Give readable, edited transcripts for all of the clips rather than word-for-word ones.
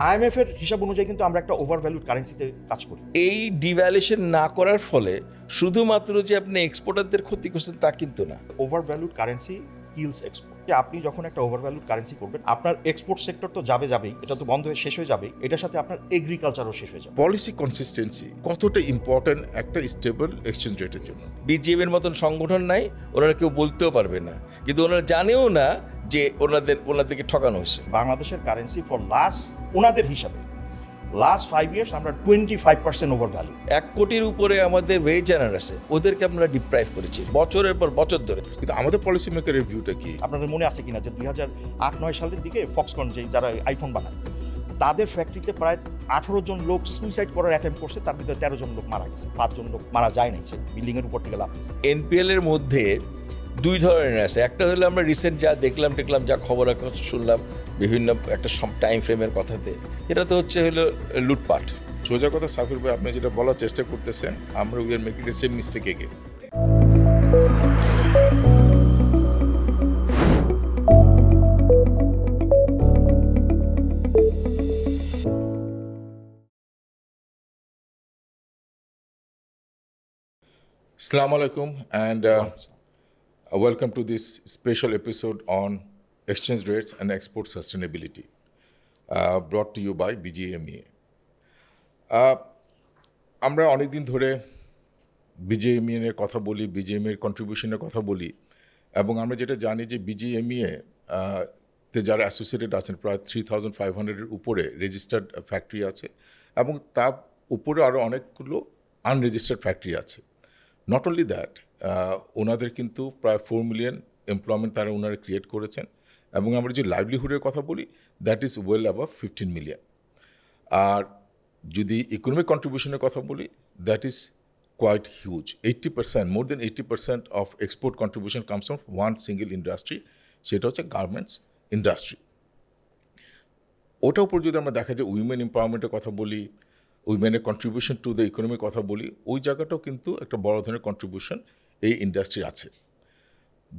IMF এর হিসাব অনুযায়ী কিন্তু আমরা একটা ওভারভ্যালুড কারেন্সিতে কাজ করি। এই ডিভ্যালুয়েশন না করার ফলে শুধুমাত্র যে আপনি এক্সপোর্টারদের ক্ষতি করছেন তা কিন্তু না। Overvalued currency kills export. আপনি যখন একটা ওভারভ্যালুড কারেন্সি করবেন, আপনার এক্সপোর্ট সেক্টর তো যাবেই, এটা তো বন্ধ হয়ে শেষ হয়ে যাবে, এটার সাথে আপনার এগ্রিকালচারও শেষ হয়ে যাবে। পলিসি কনসিস্টেন্সি কতটা ইম্পর্ট্যান্ট একটা স্টেবল এক্সচেঞ্জ রেটের জন্য। বিজিএম এর মতন সংগঠন নাই, ওনারা কেউ বলতেও পারবে না, কিন্তু ওনারা জানেও না যে ওনাদেরকে ঠকানো হয়েছে। বাংলাদেশের কারেন্সি ফর ওনাদের হিসাবে লাস্ট 5 ইয়ার্স আমরা 25% ওভারভ্যালু। 1 কোটির উপরে আমাদের ওয়েজ আর্নার আছে, ওদেরকে আমরা ডিপ্রাইভ করেছি বছরের পর বছর ধরে। কিন্তু আমাদের পলিসি মেকারের ভিউটা কি? আপনাদের মনে আছে কিনা যে 2008-9 সালের দিকে ফক্সকন যে যারা আইফোন বানায়, তাদের ফ্যাক্টরিতে প্রায় 18 জন লোক সুইসাইড করার অ্যাটেম্প করছে, তার ভিতরে 13 জন লোক মারা গেছে, 5 জন লোক মারা যায় নাই, সে বিল্ডিং এর উপর থেকে লাফ দিয়েছে। এনপিএল এর মধ্যে 2 ধরনের আছে। একটা হলো আমরা রিসেন্ট যা দেখলাম যা খবর শুনলাম বিভিন্ন একটা টাইম ফ্রেমের কথাতে, এটা তো হলো লুটপাট। সোজা কথা সাফির ভাই, আপনি যেটা বলার চেষ্টা করতেছেন, আমরা we are making the same mistake again. Assalamu alaikum and welcome to this special episode on exchange rates and export sustainability brought to you by BGMEA. আমরা অনেক দিন ধরে বিজিএমইএ এর কথা বলি, বিজিএমইএ এর কন্ট্রিবিউশনের কথা বলি, এবং আমরা যেটা জানি যে বিজিএমইএ তে যারা অ্যাসোসিয়েটেড আছেন প্রায় 3500-এর উপরে রেজিস্টার্ড ফ্যাক্টরি আছে, এবং তার উপরে আরও অনেকগুলো আনরেজিস্টার্ড ফ্যাক্টরি আছে। নট অনলি দ্যাট, ওনাদের কিন্তু প্রায় 4 মিলিয়ন এমপ্লয়মেন্ট ওনারা ক্রিয়েট করেছেন, এবং আমরা যে লাইভলিহুডের কথা বলি that is well above 15 million. আর যদি ইকোনমিক কন্ট্রিবিউশনের কথা বলি that is quite huge. 80%, more than 80% of export contribution comes from one single industry, সেটা হচ্ছে গার্মেন্টস ইন্ডাস্ট্রি। ওটার উপর যদি আমরা দেখা যায় উইমেন এম্পাওয়ারমেন্টের কথা বলি, উইমেনের কন্ট্রিবিউশন টু দ্য ইকোনমির কথা বলি, ওই জায়গাটাও কিন্তু একটা বড় ধরনের কন্ট্রিবিউশন এই ইন্ডাস্ট্রি আছে।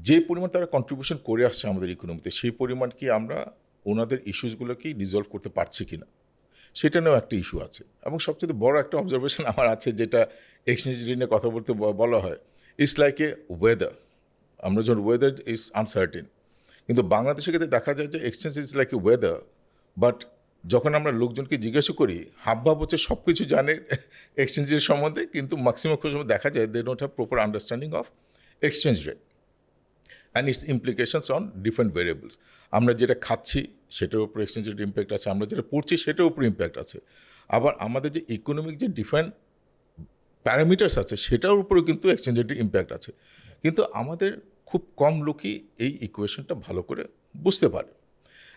যে পরিমাণ তারা কন্ট্রিবিউশন করে আসছে আমাদের ইকোনমিতে, সেই পরিমাণ কি আমরা ওনাদের ইস্যুসগুলোকেই রিজলভ করতে পারছি কি না, সেটা নিয়েও একটা ইস্যু আছে। এবং সবচেয়ে বড় একটা অবজারভেশন আমার আছে, যেটা এক্সচেঞ্জ রেট নিয়ে কথা বলতে বলা হয়, ইটস লাইক এ ওয়েদার। আমরা যখন ওয়েদার ইজ আনসার্টেন, কিন্তু বাংলাদেশের ক্ষেত্রে দেখা যায় যে exchange is like a weather, but যখন আমরা লোকজনকে জিজ্ঞাসা করি হাবভাব হচ্ছে সব কিছু জানে এক্সচেঞ্জের সম্বন্ধে, কিন্তু ম্যাক্সিমাম সময় দেখা যায় they don't have proper understanding of exchange rate and its implications on different variables. আমরা যেটা খাচ্ছি সেটার উপর এক্সচেঞ্জ রেট ইম্প্যাক্ট আছে, আমরা যেটা পড়ছি সেটার উপর ইম্প্যাক্ট আছে, আবার আমাদের যে ইকোনমিক যে ডিফারেন্ট প্যারামিটার্স আছে সেটার উপরেও কিন্তু এক্সচেঞ্জ রেটের ইম্প্যাক্ট আছে। কিন্তু আমাদের খুব কম লোকই এই ইকুয়েশনটা ভালো করে বুঝতে পারে।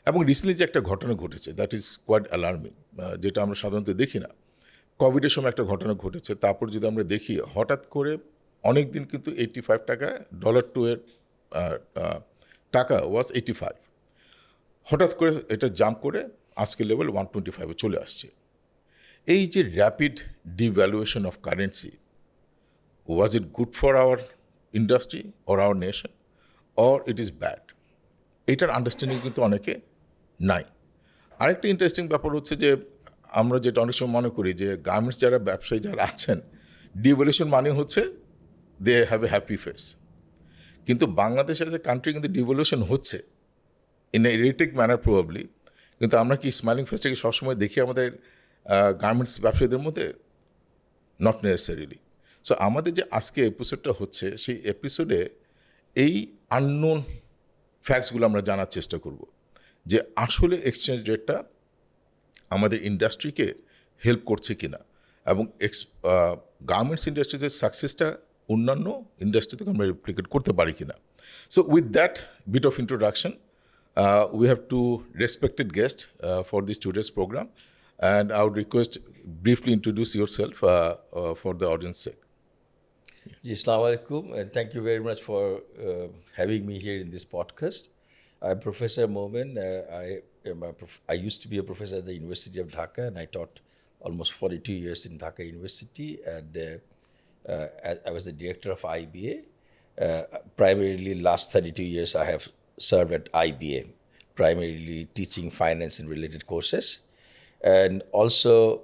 এবং রিসেন্টলি যে একটা ঘটনা ঘটেছে দ্যাট ইজ কোয়াইট অ্যালার্মিং, যেটা আমরা সাধারণত দেখি না। কোভিডের সময় একটা ঘটনা ঘটেছে, তারপর যদি আমরা দেখি হঠাৎ করে অনেক দিন কিন্তু 85 টাকা $2 এর টাকা ওয়াজ 85, হঠাৎ করে এটা জাম্প করে আজকের লেভেল 125-এ চলে আসছে। এই যে rapid devaluation of currency, was it good for our industry or hour nation or it is bad? এটার আন্ডারস্ট্যান্ডিং কিন্তু অনেকে নাই। আরেকটা ইন্টারেস্টিং ব্যাপার হচ্ছে যে আমরা যেটা অনেক সময় মনে করি যে গার্মেন্টস যারা ব্যবসায়ী যারা আছেন, ডিভ্যালুয়েশন মানে হচ্ছে they have a happy face. কিন্তু বাংলাদেশের যে কান্ট্রি কিন্তু ডিভ্যালুয়েশন হচ্ছে in a erratic manner probably, কিন্তু আমরা কি স্মাইলিং ফেসটাকে সবসময় দেখি আমাদের গার্মেন্টস ব্যবসায়ীদের মধ্যে? Not necessarily. সো আমাদের যে আজকে এপিসোডটা হচ্ছে, সেই এপিসোডে এই আননোন ফ্যাক্টসগুলো আমরা জানার চেষ্টা করব, যে আসলে এক্সচেঞ্জ রেটটা আমাদের ইন্ডাস্ট্রিকে হেল্প করছে কি না, এবং গার্মেন্টস ইন্ডাস্ট্রিজের সাকসেসটা অন্যান্য ইন্ডাস্ট্রি থেকে আমরা রেপ্লিকেট করতে পারি কি না। So with that bit of introduction, we have two respected guests for this today's program, and I would request briefly introduce yourself for the audience sake. Assalamu alaikum, and thank you very much for having me here in this podcast. I'm Professor Momin. I used to be a professor at the University of Dhaka, and I taught almost 42 years in Dhaka University, and I was the director of IBA. Primarily, last 32 years I have served at IBA, primarily teaching finance and related courses. And also,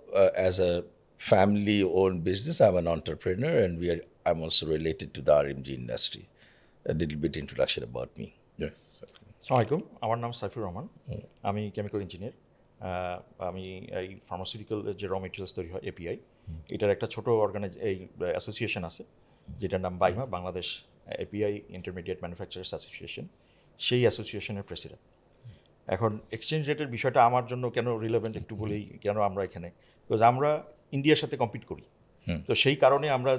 as a family-owned business, I'm an entrepreneur, and I'm also related to the RMG industry. A little bit introduction about me. Yes, sir. আসসালামাইকুম, আমার নাম সাইফুর রহমান। আমি chemical engineer. আমি এই pharmaceutical যে raw materials তৈরি হয় API, এটার একটা ছোটো অ্যাসোসিয়েশন আছে যেটার নাম BAIMA, Bangladesh API intermediate manufacturers association. সেই অ্যাসোসিয়েশনের প্রেসিডেন্ট। এখন এক্সচেঞ্জ রেটের বিষয়টা আমার জন্য কেন রিলেভেন্ট একটু বলেই, কেন আমরা এখানে, বিকজ আমরা ইন্ডিয়ার সাথে কম্পিট করি। তো সেই কারণে আমরা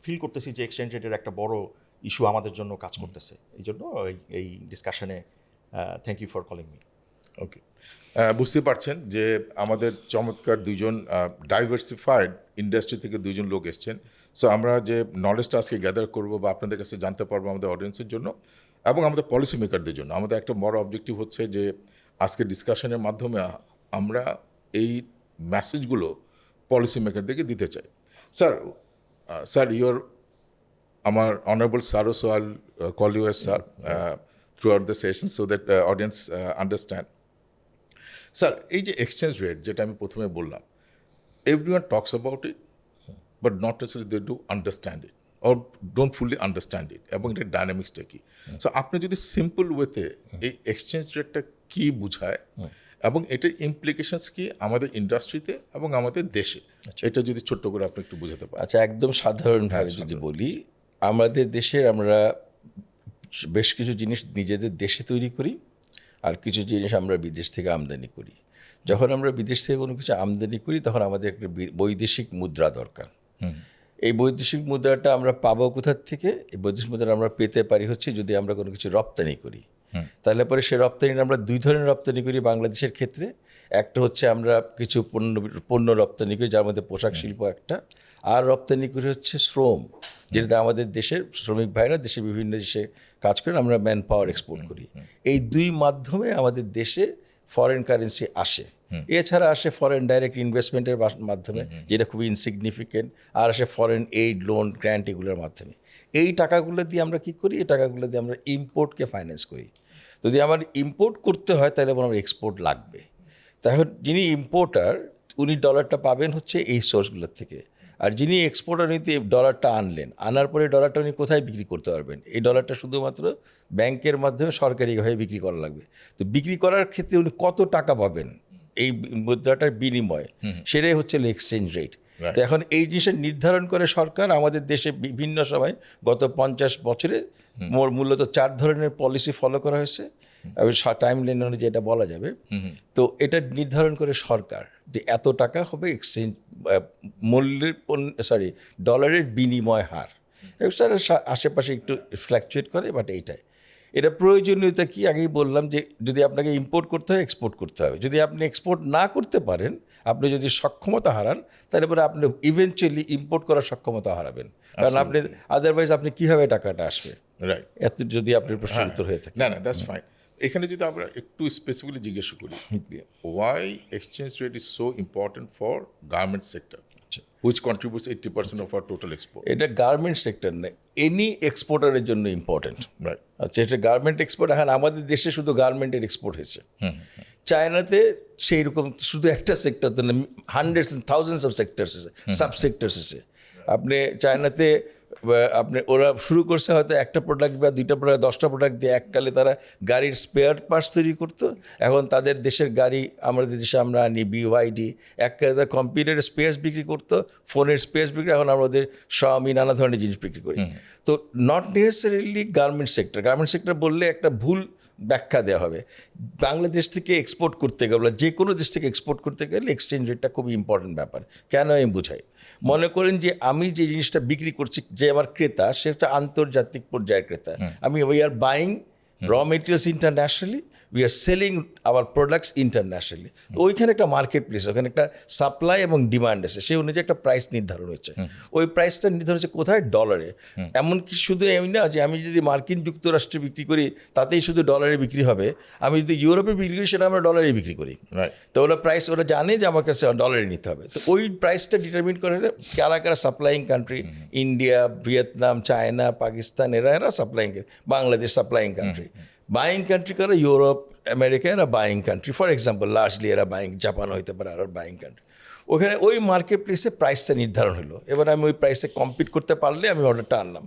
ফিল করতেছি যে এক্সচেঞ্জ রেটের একটা বড় ইস্যু আমাদের জন্য কাজ করতেছে। এই জন্য এই ডিসকাশনে thank you for calling me. Okay, বুঝতে পারছেন যে আমাদের চমৎকার দুইজন ডাইভার্সিফাইড ইন্ডাস্ট্রি থেকে দুইজন লোক এসছেন। সো আমরা যে নলেজটা আজকে গ্যাদার করবো বা আপনাদের কাছে জানতে পারবো আমাদের অডিয়েন্সের জন্য এবং আমাদের পলিসি মেকারদের জন্য, আমাদের একটা বড় অবজেক্টিভ হচ্ছে যে আজকে ডিসকাশনের মাধ্যমে আমরা এই মেসেজগুলো পলিসি মেকারদেরকে দিতে চাই। স্যার ইউর আমার অনারেবল স্যারও, so I call U S sir throughout the session so that audience understand. Sir, এই যে এক্সচেঞ্জ রেট যেটা আমি প্রথমে বললাম, everyone talks about it but not necessarily they do understand it or don't fully understand it এবং এটা ডাইনামিক্সটা কি। So আপনি যদি সিম্পল ওয়েতে এই এক্সচেঞ্জ রেটটা কি বোঝায় এবং এটার ইমপ্লিকেশনস কি আমাদের ইন্ডাস্ট্রিতে এবং আমাদের দেশে, এটা যদি ছোট্ট করে আপনি একটু বোঝাতে পারেন। আচ্ছা, একদম সাধারণভাবে যদি বলি, আমাদের দেশের আমরা বেশ কিছু জিনিস নিজেদের দেশে তৈরি করি আর কিছু জিনিস আমরা বিদেশ থেকে আমদানি করি। যখন আমরা বিদেশ থেকে কোনো কিছু আমদানি করি তখন আমাদের একটা বৈদেশিক মুদ্রা দরকার। এই বৈদেশিক মুদ্রাটা আমরা পাবো কোথার থেকে? এই বৈদেশিক মুদ্রা আমরা পেতে পারি হচ্ছে যদি আমরা কোনো কিছু রপ্তানি করি। তাহলে পরে সে রপ্তানিটা আমরা দুই ধরনের রপ্তানি করি বাংলাদেশের ক্ষেত্রে। একটা হচ্ছে আমরা কিছু পণ্য রপ্তানি করি, যার মধ্যে পোশাক শিল্প একটা, আর রপ্তানি করি হচ্ছে শ্রম, যেটাতে আমাদের দেশের শ্রমিক ভাইরা দেশে বিভিন্ন দেশে কাজ করেন, আমরা ম্যান পাওয়ার এক্সপোর্ট করি। এই দুই মাধ্যমে আমাদের দেশে ফরেন কারেন্সি আসে। এছাড়া আসে ফরেন ডাইরেক্ট ইনভেস্টমেন্টের মাধ্যমে, যেটা খুবই ইনসিগনিফিকেন্ট, আর আসে ফরেন এইড, লোন, গ্র্যান্ট, এগুলোর মাধ্যমে। এই টাকাগুলো দিয়ে আমরা কী করি? এই টাকাগুলো দিয়ে আমরা ইম্পোর্টকে ফাইন্যান্স করি। যদি আমার ইম্পোর্ট করতে হয় তাহলে আমার এক্সপোর্ট লাগবে। তাহলে যিনি ইম্পোর্টার উনি ডলারটা পাবেন হচ্ছে এই সোর্সগুলোর থেকে, আর যিনি এক্সপোর্টার উনি ডলারটা আনার পরে ডলারটা উনি কোথায় বিক্রি করতে পারবেন? এই ডলারটা শুধুমাত্র ব্যাংকের মাধ্যমে সরকারিভাবে বিক্রি করা লাগবে। তো বিক্রি করার ক্ষেত্রে উনি কত টাকা পাবেন এই মুদ্রাটার বিনিময়ে, সেটাই হচ্ছে এক্সচেঞ্জ রেট। তো এখন এই জিনিসটা নির্ধারণ করে সরকার। আমাদের দেশে বিভিন্ন সময় গত 50 বছরে মূলত 4 ধরনের পলিসি ফলো করা হয়েছে, টাইম লাইন অনুযায়ী এটা বলা যাবে। তো এটা নির্ধারণ করে সরকার যে এত টাকা হবে এক্সচেঞ্জ ডলারের বিনিময় হার। আশেপাশে একটু ফ্ল্যাকচুয়েট করে, বাট এইটাই এটা প্রয়োজনীয়তা কি আগেই বললাম যে যদি আপনাকে ইম্পোর্ট করতে হয় এক্সপোর্ট করতে হবে। যদি আপনি এক্সপোর্ট না করতে পারেন, আপনি যদি সক্ষমতা হারান, তাহলে পরে আপনি ইভেনচুয়ালি ইম্পোর্ট করার সক্ষমতা হারাবেন, কারণ আপনি আদারওয়াইজ আপনি কীভাবে টাকাটা আসবে, রাইট? এত যদি আপনার প্রশ্ন উত্তর হয়ে থাকে। না, দ্যাটস ফাইন। এখানে যদি আমরা একটু স্পেসিফিকলি জিজ্ঞেস করি, why exchange rate is so important for garment sector which contributes 80% of our total export? এটা গার্মেন্ট সেক্টর না, এনি এক্সপোর্টারের জন্য ইম্পর্টেন্ট। রাইট। আচ্ছা, এটা গার্মেন্ট এক্সপোর্ট। এখন আমাদের দেশে শুধু গার্মেন্টের এক্সপোর্ট হয়েছে। চায়নাতে সেই রকম শুধু একটা সেক্টর তো না, hundreds and thousands of sectors আছে, সাব সেক্টরস আছে। আপনি চায়নাতে ওরা শুরু করছে হয়তো একটা প্রোডাক্ট বা 2টা প্রোডাক্ট, 10টা প্রোডাক্ট দিয়ে এককালে তারা গাড়ির স্পেয়ার পার্টস তৈরি করতো। এখন তাদের দেশের গাড়ি আমাদের দেশে আমরা আনি, BYD, এককালে তারা কম্পিউটারের স্পেয়ার্স বিক্রি করতো, ফোনের স্পেয়ার্স বিক্রি, এখন আমাদের Xiaomi নানা ধরনের জিনিস বিক্রি করি। তো not necessarily garment sector. Garment sector বললে একটা ভুল ব্যাখ্যা দেওয়া হবে। বাংলাদেশ থেকে এক্সপোর্ট করতে গেলে, যে কোনো দেশ থেকে এক্সপোর্ট করতে গেলে এক্সচেঞ্জ রেটটা খুবই ইম্পর্টেন্ট ব্যাপার। কেন আমি বুঝাই, মনে করেন যে আমি যে জিনিসটা বিক্রি করছি, যে আমার ক্রেতা সেটা আন্তর্জাতিক পর্যায়ের ক্রেতা। We are buying raw materials internationally, we are selling hour products internationally. ওইখানে একটা মার্কেট প্লেস, ওখানে একটা সাপ্লাই এবং ডিমান্ড আছে, সেই অনুযায়ী একটা প্রাইস নির্ধারণ হচ্ছে। ওই প্রাইসটা নির্ধারণ হচ্ছে কোথায়? ডলারে। এমনকি শুধু এমনি না যে আমি যদি মার্কিন যুক্তরাষ্ট্রে বিক্রি করি তাতেই শুধু ডলারে বিক্রি হবে, আমি যদি ইউরোপে বিক্রি করি সেটা আমরা ডলারে বিক্রি করি। তো ওরা প্রাইস, ওরা জানে যে আমার কাছে ডলারে নিতে হবে। তো ওই প্রাইসটা ডিটারমিন করে কারা কারা supplying country, India, Vietnam, China, Pakistan, এরা supplying, Bangladesh supplying country. Buying country কারা? ইউরোপ, আমেরিকা এরা buying country, for example largely এরা বাইং, জাপান হইতে পারে আর বাইং কান্ট্রি। ওখানে ওই মার্কেট প্লেসে প্রাইসটা নির্ধারণ হলো, এবার আমি ওই প্রাইসে কম্পিট করতে পারলে আমি অর্ডারটা আনলাম,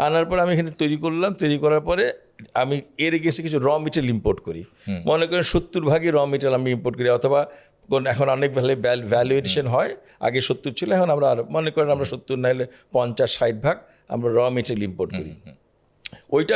আনার পরে আমি এখানে তৈরি করলাম, তৈরি করার পরে আমি এর গেছে কিছু র মেটেরিয়াল ইম্পোর্ট করি, মনে করেন 70% র মেটেরিয়াল আমি ইম্পোর্ট করি, অথবা এখন অনেক ভ্যালুয়েশন হয়, আগে 70 ছিল, এখন আমরা আর মনে করেন আমরা 70 না হলে 50-60% আমরা র মেটেরিয়াল ইম্পোর্ট করি, ওইটা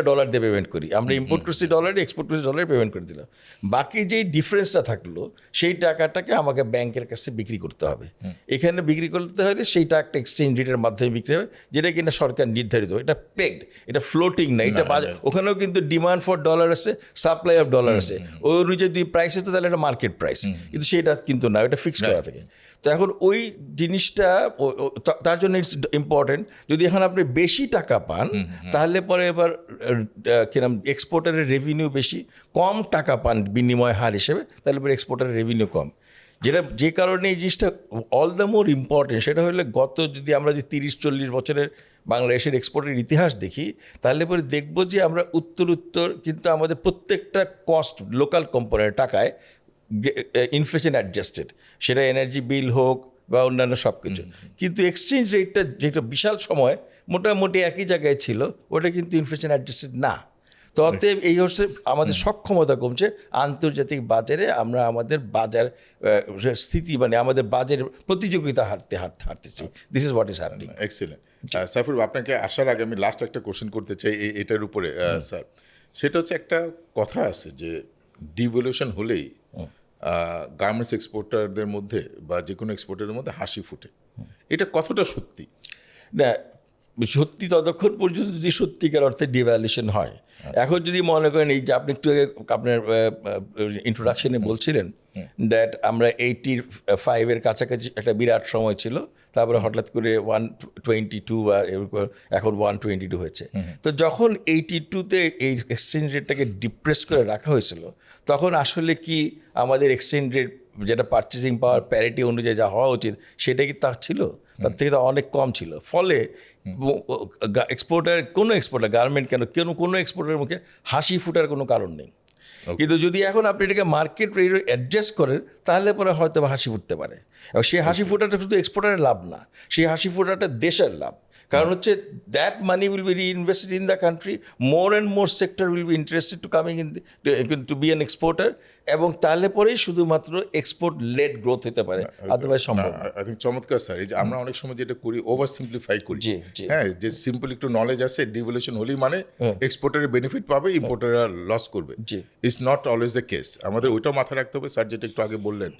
ডলার দিয়ে পেমেন্ট করি, আমরা ইম্পোর্ট করছি ডলারে, এক্সপোর্ট করছি ডলারে, পেমেন্ট করে দিলাম। বাকি যেই ডিফারেন্সটা থাকলো সেই টাকাটাকে আমাকে ব্যাংকের কাছে বিক্রি করতে হবে। এখানে বিক্রি করতে হলে সেইটা একটা এক্সচেঞ্জ রেটের মাধ্যমে বিক্রি হবে, যেটা কিনা সরকার নির্ধারিত, এটা পেগড, এটা ফ্লোটিং না, এটা ওখানেও কিন্তু ডিমান্ড ফর ডলার আছে, সাপ্লাই অফ ডলার আছে, ওই অনুযায়ী যদি প্রাইস হতো তাহলে এটা মার্কেট প্রাইস, কিন্তু সেটা কিন্তু না, এটা ফিক্স করা থাকে। তো এখন ওই জিনিসটা তার জন্য ইটস ইম্পর্টেন্ট, যদি এখন আপনি বেশি টাকা পান তাহলে পরে এবার কিরম এক্সপোর্টারের রেভিনিউ বেশি, কম টাকা পান বিনিময় হার হিসেবে, তাহলে পরে এক্সপোর্টারের রেভিনিউ কম, যে কারণে এই জিনিসটা অল দ্য মোর ইম্পর্টেন্ট। সেটা হলে যদি আমরা যে 30-40 বছরের বাংলাদেশের এক্সপোর্টের ইতিহাস দেখি, তাহলে পরে দেখবো যে আমরা উত্তর কিন্তু আমাদের প্রত্যেকটা কস্ট লোকাল কোম্পানির টাকায় ইনফ্লেশন অ্যাডজাস্টেড, সেটা এনার্জি বিল হোক বা অন্যান্য সব কিছু, কিন্তু এক্সচেঞ্জ রেটটা যেটা বিশাল সময় মোটামুটি একই জায়গায় ছিল, ওটা কিন্তু ইনফ্লেশন অ্যাডজাস্টেড না। তো অতএব এই হচ্ছে আমাদের সক্ষমতা কমছে, আন্তর্জাতিক বাজারে আমরা আমাদের বাজার স্থিতি মানে আমাদের বাজারের প্রতিযোগিতা হারতেছি। This is what is happening. Excellent. Saifur, আপনাকে আসার আগে আমি লাস্ট একটা কোশ্চেন করতে চাই এটার উপরে স্যার। সেটা হচ্ছে একটা কথা আছে যে ডিভ্যালুয়েশন হলেই গার্মেন্টস এক্সপোর্টারদের মধ্যে বা যে কোনো এক্সপোর্টারের মধ্যে হাসি ফুটে, এটা কতটা সত্যি? না, সত্যি ততক্ষণ পর্যন্ত যদি সত্যিকার অর্থে ডিভ্যালুয়েশন হয়। এখন যদি মনে করেন এই যে আপনি একটু আগে আপনার ইন্ট্রোডাকশনে বলছিলেন দ্যাট আমরা 85-এর কাছাকাছি একটা বিরাট সময় ছিল, তারপরে হঠাৎ করে 122 বা এখন 122 হয়েছে। তো যখন 82-তে এই এক্সচেঞ্জ রেটটাকে ডিপ্রেস করে রাখা হয়েছিল, তখন আসলে কি আমাদের এক্সচেঞ্জ রেট যেটা পারচেসিং পাওয়ার প্যারিটি অনুযায়ী যা হওয়া উচিত সেটা কি তা ছিল? তার থেকে তো অনেক কম ছিল। ফলে কোনো এক্সপোর্টার গার্মেন্ট কোনো এক্সপোর্টারের মুখে হাসি ফুটার কোনো কারণ নেই। কিন্তু যদি এখন আপনি এটাকে মার্কেট রেট অ্যাডজাস্ট করেন, তাহলে পরে হয়তো হাসি ফুটতে পারে। এবং সেই হাসি ফোটাটা শুধু এক্সপোর্টারের লাভ না, সেই হাসি ফোটাটা দেশের লাভ। কারণ হচ্ছে that money will be reinvested in the country, more and more sector will be interested to coming in to be an exporter, এবং তাহলে পরেই শুধুমাত্র এক্সপোর্ট লেড গ্রোথ হতে পারে, আদারওয়াইজ সম্ভব না। আই থিঙ্ক চমৎকার স্যার। এই যে আমরা অনেক সময় যেটা করি, ওভার সিম্পলিফাই করি। হ্যাঁ, যে সিম্পল একটু নলেজ আছে, ডিভ্যালুয়েশন হলেই মানে এক্সপোর্টারের বেনিফিট পাবে, ইম্পোর্টাররা লস করবে। It's not always the case. আমাদের ওইটাও মাথায় রাখতে হবে স্যার, যেটা একটু আগে বললেন,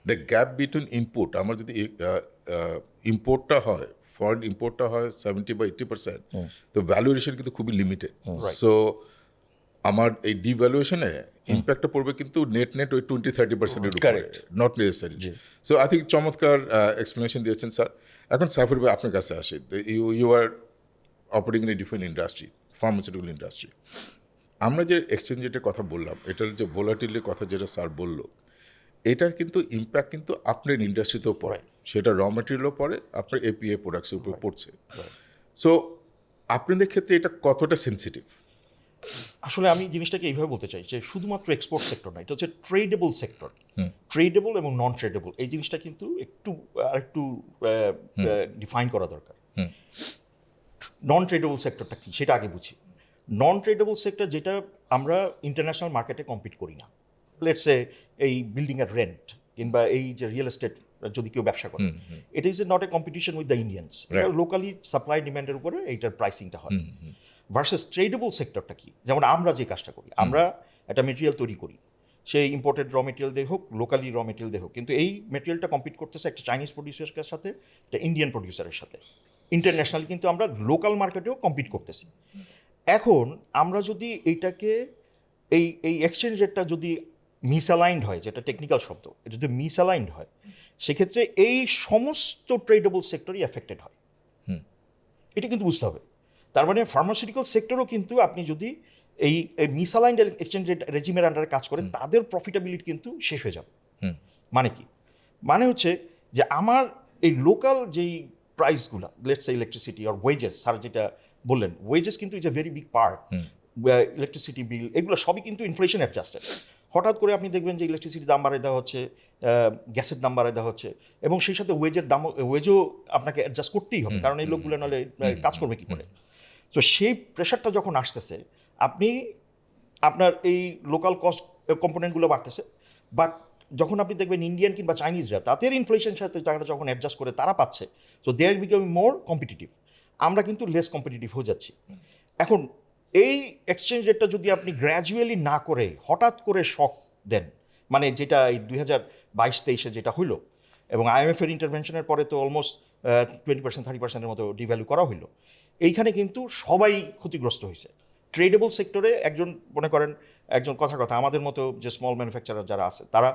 দ্য গ্যাপ বিটুইন ইনপুট, আমার যদি ইম্পোর্টটা হয়, ফরেন ইম্পোর্টটা হয় 70 বা 80%, তো ভ্যালুয়েশন কিন্তু খুবই লিমিটেড। সো আমার এই ডিভ্যালুয়েশনে ইম্প্যাক্টটা পড়বে কিন্তু নেট ওই 20-30%-এর উপরে, not necessary. So I think চমৎকার এক্সপ্লেনেশন দিয়েছেন স্যার। এখন সাইফুর ভাই আপনার কাছে আসে, you are operating in a different industry, pharmaceutical industry. আমরা যে এক্সচেঞ্জ রেটের কথা বললাম, এটার যে ভোলাটিলিটির কথা যেটা স্যার বললো, এটার কিন্তু ইম্প্যাক্ট কিন্তু আপনার ইন্ডাস্ট্রিতেও পড়ে, সেটা র মেটেরিয়ালও পড়ে, আপনার এপিআই প্রোডাক্টসের উপর পড়ছে। সো আপনাদের ক্ষেত্রে এটা কতটা সেন্সিটিভ? আসলে আমি জিনিসটাকে এইভাবে বলতে চাই যে শুধুমাত্র এক্সপোর্ট সেক্টর না, এটা হচ্ছে ট্রেডেবল সেক্টর। ট্রেডেবল এবং নন ট্রেডেবল এই জিনিসটা কিন্তু একটু ডিফাইন করা দরকার। নন ট্রেডেবল সেক্টরটা কি সেটা আগে বুঝি। নন ট্রেডেবল সেক্টর যেটা আমরা ইন্টারন্যাশনাল মার্কেটে কম্পিট করি না, লেটসে এই বিল্ডিংয়ের রেন্ট কিংবা এই যে রিয়েল এস্টেট যদি কেউ ব্যবসা করে, it is not a competition with the Indians. Locally supply ডিম্যান্ডের উপরে এইটার প্রাইসিংটা হয়। ভার্সেস ট্রেডেবল সেক্টরটা কি, যেমন আমরা যে কাজটা করি, আমরা একটা মেটেরিয়াল তৈরি করি, সেই ইম্পোর্টেড র মেটেরিয়াল দিয়ে হোক, লোকালি র মেটেরিয়াল দিয়ে হোক, কিন্তু এই মেটেরিয়ালটা কম্পিট করতেছে একটা চাইনিজ প্রডিউসারের সাথে, একটা ইন্ডিয়ান প্রডিউসারের সাথে। ইন্টারন্যাশনালি কিন্তু আমরা লোকাল মার্কেটেও কম্পিট করতেছি। এখন আমরা যদি এইটাকে এই এক্সচেঞ্জ রেটটা যদি মিসঅ্যালাইন্ড হয়, যেটা টেকনিক্যাল শব্দ, এটা যদি মিসঅ্যালাইন্ড হয়, সেক্ষেত্রে এই সমস্ত ট্রেডেবল সেক্টরই এফেক্টেড হয়। এটা কিন্তু বুঝতে হবে। তার মানে ফার্মাসিউটিক্যাল সেক্টরও কিন্তু আপনি যদি এই মিসঅ্যালাইন্ড এক্সচেঞ্জ রেট রেজিমের আন্ডারে কাজ করেন, তাদের প্রফিটেবিলিটি কিন্তু শেষ হয়ে যাবে। মানে কি? মানে হচ্ছে যে আমার এই লোকাল যেই প্রাইসগুলো, লেটস সে ইলেকট্রিসিটি আর ওয়েজেস, স্যার যেটা বললেন, ওয়েজেস কিন্তু is a very big part, electricity bill, এগুলো সবই কিন্তু ইনফ্লেশন অ্যাডজাস্টেড। হঠাৎ করে আপনি দেখবেন যে ইলেকট্রিসিটির দাম বাড়িয়ে দেওয়া হচ্ছে, গ্যাসের দাম বাড়িয়ে দেওয়া হচ্ছে, এবং সেই সাথে ওয়েজও আপনাকে অ্যাডজাস্ট করতেই হবে, কারণ এই লোকগুলো নাহলে কাজ করবে কী করে। তো সেই প্রেশারটা যখন আসতেছে, আপনি আপনার এই লোকাল কস্ট কম্পোনেন্টগুলো বাড়তেছে, বাট যখন আপনি দেখবেন ইন্ডিয়ান কিংবা চাইনিজরা তাদের ইনফ্লেশনের সাথে টাকাটা যখন অ্যাডজাস্ট করে তারা পাচ্ছে, so they are becoming more competitive, আমরা কিন্তু লেস কম্পিটিটিভ হয়ে যাচ্ছি। এখন এই এক্সচেঞ্জ রেটটা যদি আপনি গ্র্যাজুয়ালি না করে হঠাৎ করে শক দেন, মানে যেটা এই 2022-23 যেটা হইলো, এবং IMF-এর ইন্টারভেনশনের পরে তো অলমোস্ট 20% 30%-এর মতো ডিভ্যালু করা হইলো, এইখানে কিন্তু সবাই ক্ষতিগ্রস্ত হয়েছে। ট্রেডেবল সেক্টরে একজন মনে করেন একজন কথা আমাদের মতো যে স্মল ম্যানুফ্যাকচারার যারা আছে তারা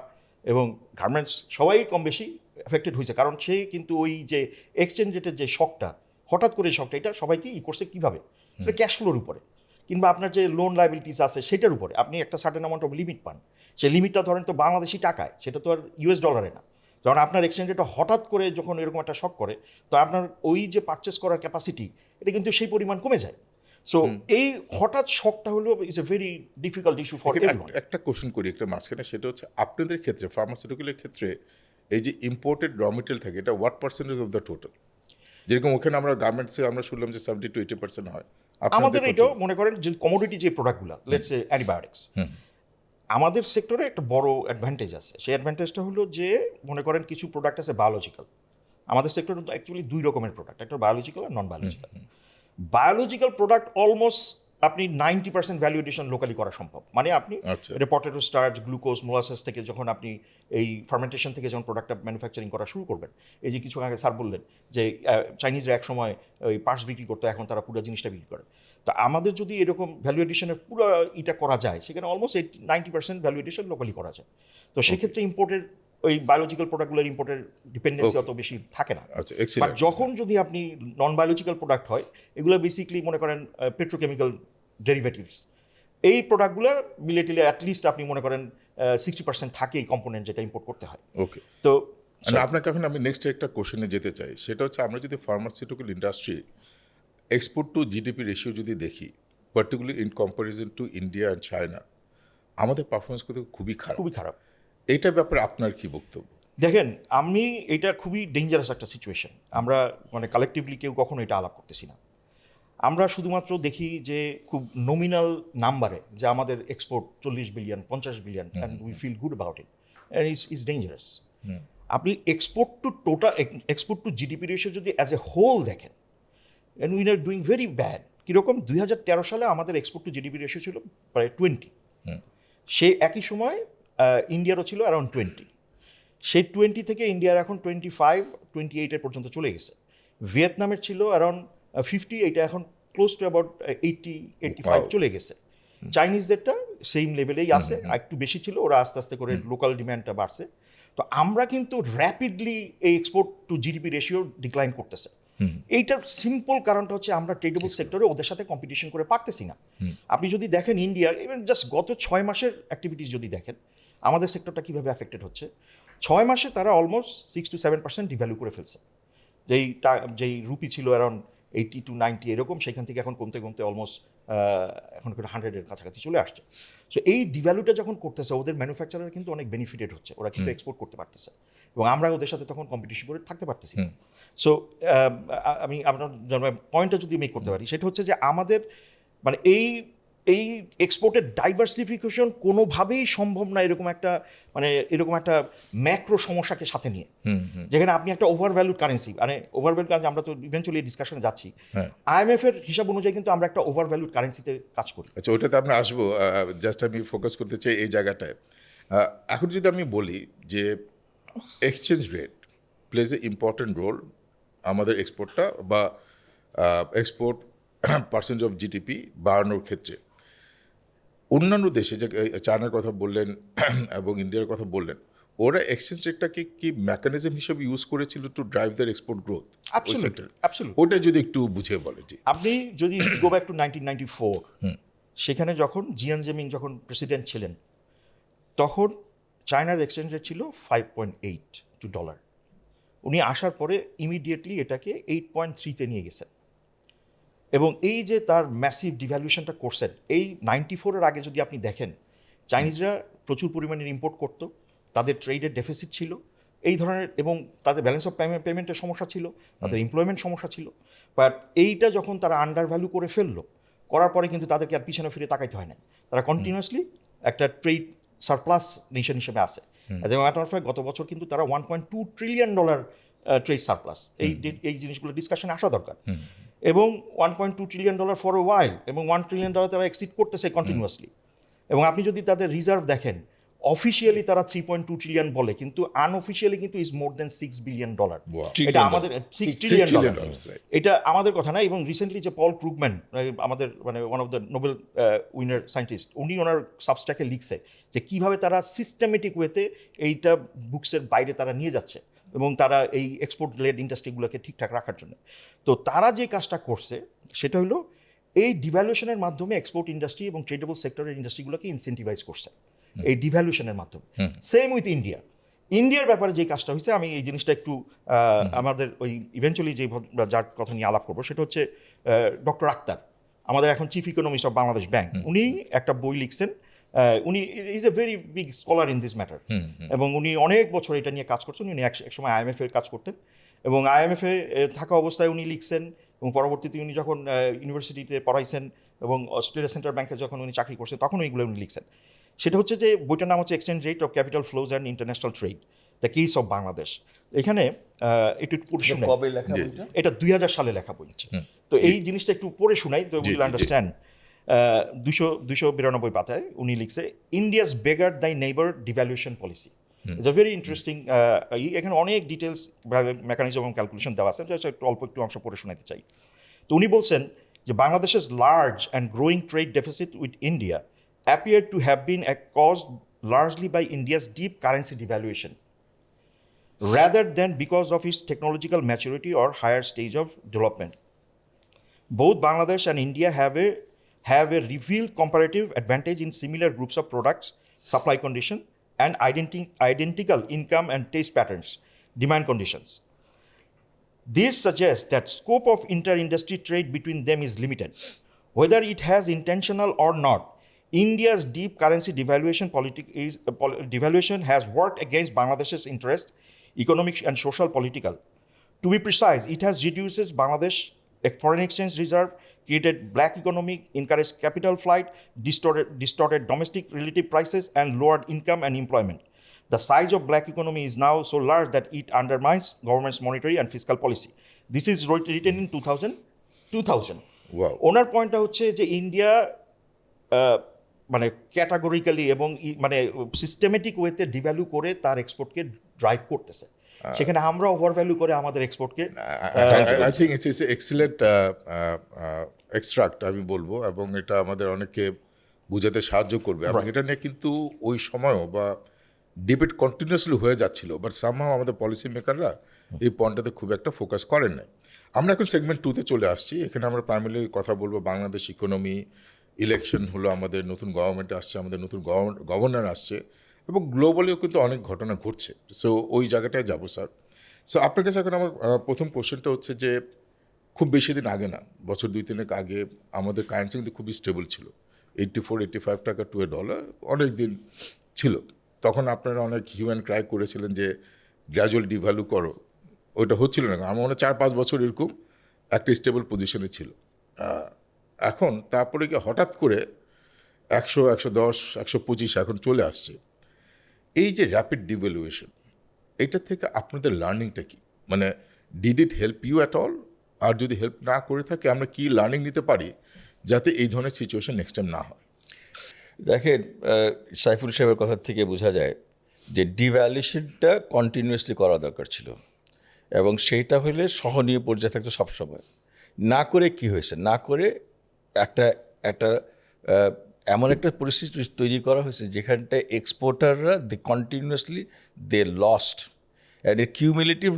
এবং গার্মেন্টস সবাই কম বেশি এফেক্টেড হয়েছে, কারণ সে কিন্তু ওই যে এক্সচেঞ্জ রেটের যে শকটা, হঠাৎ করে শকটা, এটা সবাইকে করছে কীভাবে, সেটা ক্যাশ ফ্লোর উপরে, কিংবা আপনার যে লোন লাইবিলিটিস আছে সেটার উপরে আপনি একটা সার্টেন অ্যামাউন্ট অফ লিমিট পান, সেই লিমিটটা ধরেন তো বাংলাদেশি টাকায়, সেটা তো আর US ডলারে না। যখন আপনার এক্সচেঞ্জ রেটটা হঠাৎ করে যখন এরকম একটা শক করে, তো আপনার ওই যে পারচেস করার ক্যাপাসিটি এটা কিন্তু সেই পরিমাণ কমে যায়। সো এই হঠাৎ শকটা হলো is a very difficult issue for everyone. একটা কোশ্চেন করি একটা মাঝখানে, সেটা হচ্ছে আপনাদের ক্ষেত্রে ফার্মাসিউটিক্যালের ক্ষেত্রে এই যে ইম্পোর্টেড র মেটেরিয়াল থাকে, এটা what percentage of the total? যেরকম ওখানে আমরা গার্মেন্টসে আমরা শুনলাম যে 70 to 80% হয়, আমাদের এটাও মনে করেন যে কমোডিটি যে প্রোডাক্টগুলো, লেটস সে অ্যান্টিবায়োটিক্স, আমাদের সেক্টরে একটা বড় অ্যাডভান্টেজ আছে। সেই অ্যাডভান্টেজটা হলো যে মনে করেন কিছু প্রোডাক্ট আছে বায়োলজিক্যাল, আমাদের সেক্টরে তো অ্যাকচুয়ালি 2 রকমের প্রোডাক্ট, একটা বায়োলজিক্যাল আর নন বায়োলজিক্যাল। বায়োলজিক্যাল প্রোডাক্ট অলমোস্ট আপনি 90% ভ্যালু এডিশন লোকালি করা সম্ভব, মানে আপনি পটেটো স্টার্চ, গ্লুকোজ, মোলাসেস থেকে যখন আপনি এই ফার্মেন্টেশন থেকে যখন প্রোডাক্টটা ম্যানুফ্যাকচারিং করা শুরু করবেন, এই যে কিছু আগে স্যার বললেন যে চাইনিজরা এক সময় ওই পার্টস বিক্রি করতো, এখন তারা পুরো জিনিসটা বিক্রি করে। তো আমাদের যদি এরকম ভ্যালু এডিশনের পুরো এটা করা যায়, সেখানে অলমোস্ট 90% ভ্যালু এডিশন লোকালি করা যায়। তো সেক্ষেত্রে ইম্পোর্টের ওই বায়োলজিক্যাল প্রোডাক্টগুলোর ইম্পোর্টের ডিপেন্ডেন্সি অত বেশি থাকে না। বাট যখন যদি আপনি নন বায়োলজিক্যাল প্রোডাক্ট হয়, এগুলো বেসিক্যালি মনে করেন পেট্রোকেমিক্যাল ডেরিভেটিভস, এই প্রোডাক্টগুলো মিলে টিলে অ্যাটলিস্ট আপনি মনে করেন 60% থাকে এই কম্পোনেন্ট যেটা ইম্পোর্ট করতে হয়। ওকে, তো আপনাকে এখন আমি নেক্সট একটা কোশ্চেনে যেতে চাই, সেটা হচ্ছে আমরা যদি pharmaceutical industry export to GDP ratio যদি দেখি, particularly in comparison to India and China, আমাদের পারফরমেন্স কিন্তু খুবই খারাপ। এইটার ব্যাপারে আপনার কি বক্তব্য? দেখেন, আমি এটা খুবই ডেঞ্জারাস একটা সিচুয়েশন, আমরা মানে কালেকটিভলি কেউ কখনো এটা আলাপ করতেছি না। আমরা শুধুমাত্র দেখি যে খুব নমিনাল নাম্বারে যে আমাদের export 40 billion 50 billion, and we feel good about it, and is dangerous. আপনি এক্সপোর্ট টু জিডিপি রেশিও যদি অ্যাজ এ হোল দেখেন, and we are doing very bad. কীরকম, 2013 সালে আমাদের এক্সপোর্ট টু জিডিপি রেশিও ছিল প্রায় 20, সে একই সময় ইন্ডিয়ারও ছিল অ্যারাউন্ড 20, সেই 20 থেকে ইন্ডিয়ার এখন 25-28 পর্যন্ত চলে গেছে। ভিয়েতনামের ছিল অ্যারাউন্ড 50, এইটা এখন ক্লোজ টু অ্যাবাউট 80-85 চলে গেছে। চাইনিজদেরটা সেম লেভেলেই আছে, একটু বেশি ছিল, ওরা আস্তে আস্তে করে লোকাল ডিম্যান্ডটা বাড়ছে। তো আমরা কিন্তু র্যাপিডলি এই export to GDP ratio decline করতেছে। এইটার সিম্পল কারণটা হচ্ছে আমরা ট্রেডেবল সেক্টরে ওদের সাথে কম্পিটিশন করে পারতেছি না। আপনি যদি দেখেন ইন্ডিয়া, ইভেন জাস্ট গত 6 মাসের অ্যাক্টিভিটিস যদি দেখেন, আমাদের সেক্টরটা কীভাবে অ্যাফেক্টেড হচ্ছে, 6 মাসে তারা অলমোস্ট 6-7% ডিভ্যালু করে ফেলছে। যেই রুপি ছিল অ্যারাউন্ড 80-90 এরকম, সেখান থেকে এখন কমতে কমতে অলমোস্ট এখন 100-এর কাছাকাছি চলে আসছে। সো এই ডিভ্যালুটা যখন করতেছে, ওদের ম্যানুফ্যাকচারার কিন্তু অনেক বেনিফিটেড হচ্ছে, ওরা কিন্তু এক্সপোর্ট করতে পারতেছে, এবং আমরা ওদের সাথে তখন কম্পিটিশন করে থাকতে পারতেছি। সো আমি আপনার পয়েন্টটা যদি মেক করতে পারি, সেটা হচ্ছে যে আমাদের মানে এই এক্সপোর্টের ডাইভার্সিফিকেশন কোনোভাবেই সম্ভব না এরকম একটা ম্যাক্রো সমস্যাকে সাথে নিয়ে, যেখানে আপনি একটা ওভার ভ্যালুড কারেন্সি, মানে ওভার ভ্যালুড কারেন্সি, আমরা তো ইভেন্চুয়ালি ডিসকাশনে যাচ্ছি, IMF এর হিসাব অনুযায়ী কিন্তু আমরা একটা ওভার ভ্যালুড কারেন্সিতে কাজ করি। আচ্ছা, ওইটাতে আমরা আসবো, জাস্ট আমি ফোকাস করতে চাই এই জায়গাটায়। এখন যদি আমি বলি যে exchange rate plays a important role আমাদের এক্সপোর্টটা বা এক্সপোর্ট পার্সেন্টেজ অফ জিডিপি বাড়ানোর ক্ষেত্রে, অন্যান্য দেশে যে চায়নার কথা বললেন এবং ইন্ডিয়ার কথা বললেন, ওরা এক্সচেঞ্জ রেটটাকে কি মেকানিজম হিসেবে ইউজ করেছিল to drive their export growth? ওটা যদি একটু বুঝিয়ে বলেন। আপনি যদি গো ব্যাক টু 1994, সেখানে যখন জিয়াং জেমিং যখন প্রেসিডেন্ট ছিলেন, তখন চায়নার এক্সচেঞ্জ রেট ছিল 5.8 টু ডলার। উনি আসার পরে ইমিডিয়েটলি এটাকে 8.3-তে নিয়ে গেছেন, এবং এই যে তার ম্যাসিভ ডিভ্যালুয়েশনটা করছেন, এই 94-এর আগে যদি আপনি দেখেন, চাইনিজরা প্রচুর পরিমাণে ইম্পোর্ট করতো, তাদের ট্রেডের ডেফিসিট ছিল এই ধরনের, এবং তাদের ব্যালেন্স অফ পেমেন্টের সমস্যা ছিল, তাদের এমপ্লয়মেন্ট সমস্যা ছিল। বাট এইটা যখন তারা আন্ডার ভ্যালু করে ফেললো, করার পরে কিন্তু তাদেরকে আর পিছনে ফিরে তাকাইতে হয় না, তারা কন্টিনিউয়াসলি একটা ট্রেড সারপ্লাস নেশন হিসেবে আসে। As a matter of fact গত বছর কিন্তু তারা $1.2 ট্রিলিয়ন ট্রেড সারপ্লাস, এই জিনিসগুলো ডিসকাশনে আসা দরকার। এবং $1.2 ট্রিলিয়ন ফর এ ওয়াইল, এবং $1 ট্রিলিয়ন তারা এক্সিড করতেছে কন্টিনিউয়াসলি। এবং আপনি যদি তাদের রিজার্ভ দেখেন, অফিসিয়ালি তারা 3.2 ট্রিলিয়ন বলে, কিন্তু আনঅফিসিয়ালি কিন্তু ইজ মোর দেন $6 বিলিয়ন। এটা আমাদের $6 ট্রিলিয়ন। এটা আমাদের কথা না। এবং রিসেন্টলি যে পল ক্রুগম্যান, আমাদের মানে one of the Nobel winner scientist, উনি ওনার সাবস্ট্যাকে লিখছে যে কিভাবে তারা সিস্টেমেটিক ওয়েতে এইটা বুকসের বাইরে তারা নিয়ে যাচ্ছে, এবং তারা এই এক্সপোর্ট লেড ইন্ডাস্ট্রিগুলোকে ঠিকঠাক রাখার জন্য। তো তারা যে কাজটা করছে সেটা হলো এই ডিভ্যালুয়েশনের মাধ্যমে এক্সপোর্ট ইন্ডাস্ট্রি এবং ট্রেডেবল সেক্টরের ইন্ডাস্ট্রিগুলোকে ইনসেন্টিভাইজ করছে এই ডিভ্যালুয়েশনের মাধ্যমে। সেম উইথ ইন্ডিয়ার ব্যাপারে যে কাজটা হয়েছে, আমি এই জিনিসটা একটু আমাদের ওই ইভেন্চুয়ালি যে যার কথা নিয়ে আলাপ করবো সেটা হচ্ছে ডক্টর আক্তার, আমাদের এখন chief economist of Bangladesh bank. উনি একটা বই লিখছেন, উনি is a very big scholar in this matter, এবং উনি অনেক বছর এটা নিয়ে কাজ করছেন। উনি একসময় IMF এর কাজ করতেন, এবং IMF এ থাকা অবস্থায় উনি লিখছেন, এবং পরবর্তীতে উনি যখন ইউনিভার্সিটিতে পড়াইছেন এবং অস্ট্রেলিয়া সেন্ট্রাল ব্যাংকে যখন উনি চাকরি করছেন তখন এইগুলো উনি লিখছেন। সেটা হচ্ছে যে বইটার নাম হচ্ছে exchange rate of capital flows and international trade, the case of Bangladesh. এখানে একটু পড়ে শোনাই, কবে লেখা বইটা? এটা 2000 সালে লেখা বই। তো এই জিনিসটা একটু পড়ে শোনাই, তো উইল আন্ডারস্ট্যান্ড। 292 পাতায় উনি লিখছে, ইন্ডিয়াস বেগার দাই neighbour devaluation policy. It's a very interesting. এখানে অনেক ডিটেলস মেকানিজম এবং ক্যালকুলেশন দেওয়া আছে, একটু অংশ পড়ে শোনাতে চাই। তো উনি বলছেন যে বাংলাদেশের large and growing trade deficit with India appeared to have been caused largely by India's deep currency devaluation, rather than because of its technological maturity or higher stage of development. Both Bangladesh and India have a revealed comparative advantage in similar groups of products, supply condition, and identical income and taste patterns, demand conditions. This suggests that scope of inter-industry trade between them is limited. Whether it has intentional or not, India's deep currency devaluation has worked against Bangladesh's interest, economic and social political. To be precise, it has reduced Bangladesh foreign exchange reserve, created black economy, encouraged capital flight, distorted domestic relative prices, and lowered income and employment. The size of black economy is now so large that it undermines government's monetary and fiscal policy. This is written in 2000. Wow. ওনার পয়েন্টটা হচ্ছে যে India মানে categorically এবং মানে systematic ওয়েতে devalue করে তার এক্সপোর্টকে drive করতেছে, সেখানে আমরা ওভার ভ্যালু করে আমাদের এক্সপোর্টকে। I think it's excellent extract আমি বলবো, এবং এটা আমাদের অনেককে বুঝাতে সাহায্য করবে। এবং এটা নিয়ে কিন্তু ওই সময়ও বা ডিবেট কন্টিনিউয়াসলি হয়ে যাচ্ছিল, বাট সামহাও আমাদের পলিসি মেকাররা এই পয়েন্টটাতে খুব একটা ফোকাস করেন নাই। আমরা এখন সেগমেন্ট 2-তে চলে আসছি। এখানে আমরা প্রাইমারি কথা বলবো বাংলাদেশ ইকোনমি, ইলেকশন হলো, আমাদের নতুন গভর্নমেন্ট আসছে, আমাদের নতুন গভর্নর আসছে, এবং গ্লোবালিও কিন্তু অনেক ঘটনা ঘটছে। সো ওই জায়গাটায় যাবো স্যার। সো আপনার কাছে এখন আমার প্রথম কোশ্চেনটা হচ্ছে যে খুব বেশি দিন আগে না, বছর 2-3 আগে আমাদের কারেন্সি কিন্তু খুবই স্টেবল ছিল, 84-85 টাকা টু $1 অনেক দিন ছিল। তখন আপনারা অনেক হিউম্যান ক্রাই করেছিলেন যে গ্র্যাজুয়াল ডিভ্যালু করো, ওইটা হচ্ছিল না। আমার মনে হয় 4-5 বছর এরকম একটা স্টেবল পজিশনে ছিল। এখন তারপরে কি হঠাৎ করে 100, 110, 125 এখন চলে আসছে। এই যে র্যাপিড ডিভ্যালুয়েশন, এটা থেকে আপনাদের লার্নিংটা কি? মানে did it help you at all? আর যদি হেল্প না করে থাকে, আমরা কি লার্নিং নিতে পারি যাতে এই ধরনের সিচুয়েশন নেক্সট টাইম না হয়? দেখেন, সাইফুল সাহেবের কথা থেকে বোঝা যায় যে ডিভ্যালুয়েশনটা কন্টিনিউয়াসলি করা দরকার ছিল, এবং সেইটা হলে সহনীয় পর্যায়ে থাকতো সবসময়। না করে কি হয়েছে, না করে একটা এমন একটা পরিস্থিতি তৈরি করা হয়েছে যেখানটায় এক্সপোর্টাররা কন্টিনিউয়াসলি লস্ট, অ্যান্ড এর কিউমুলেটিভ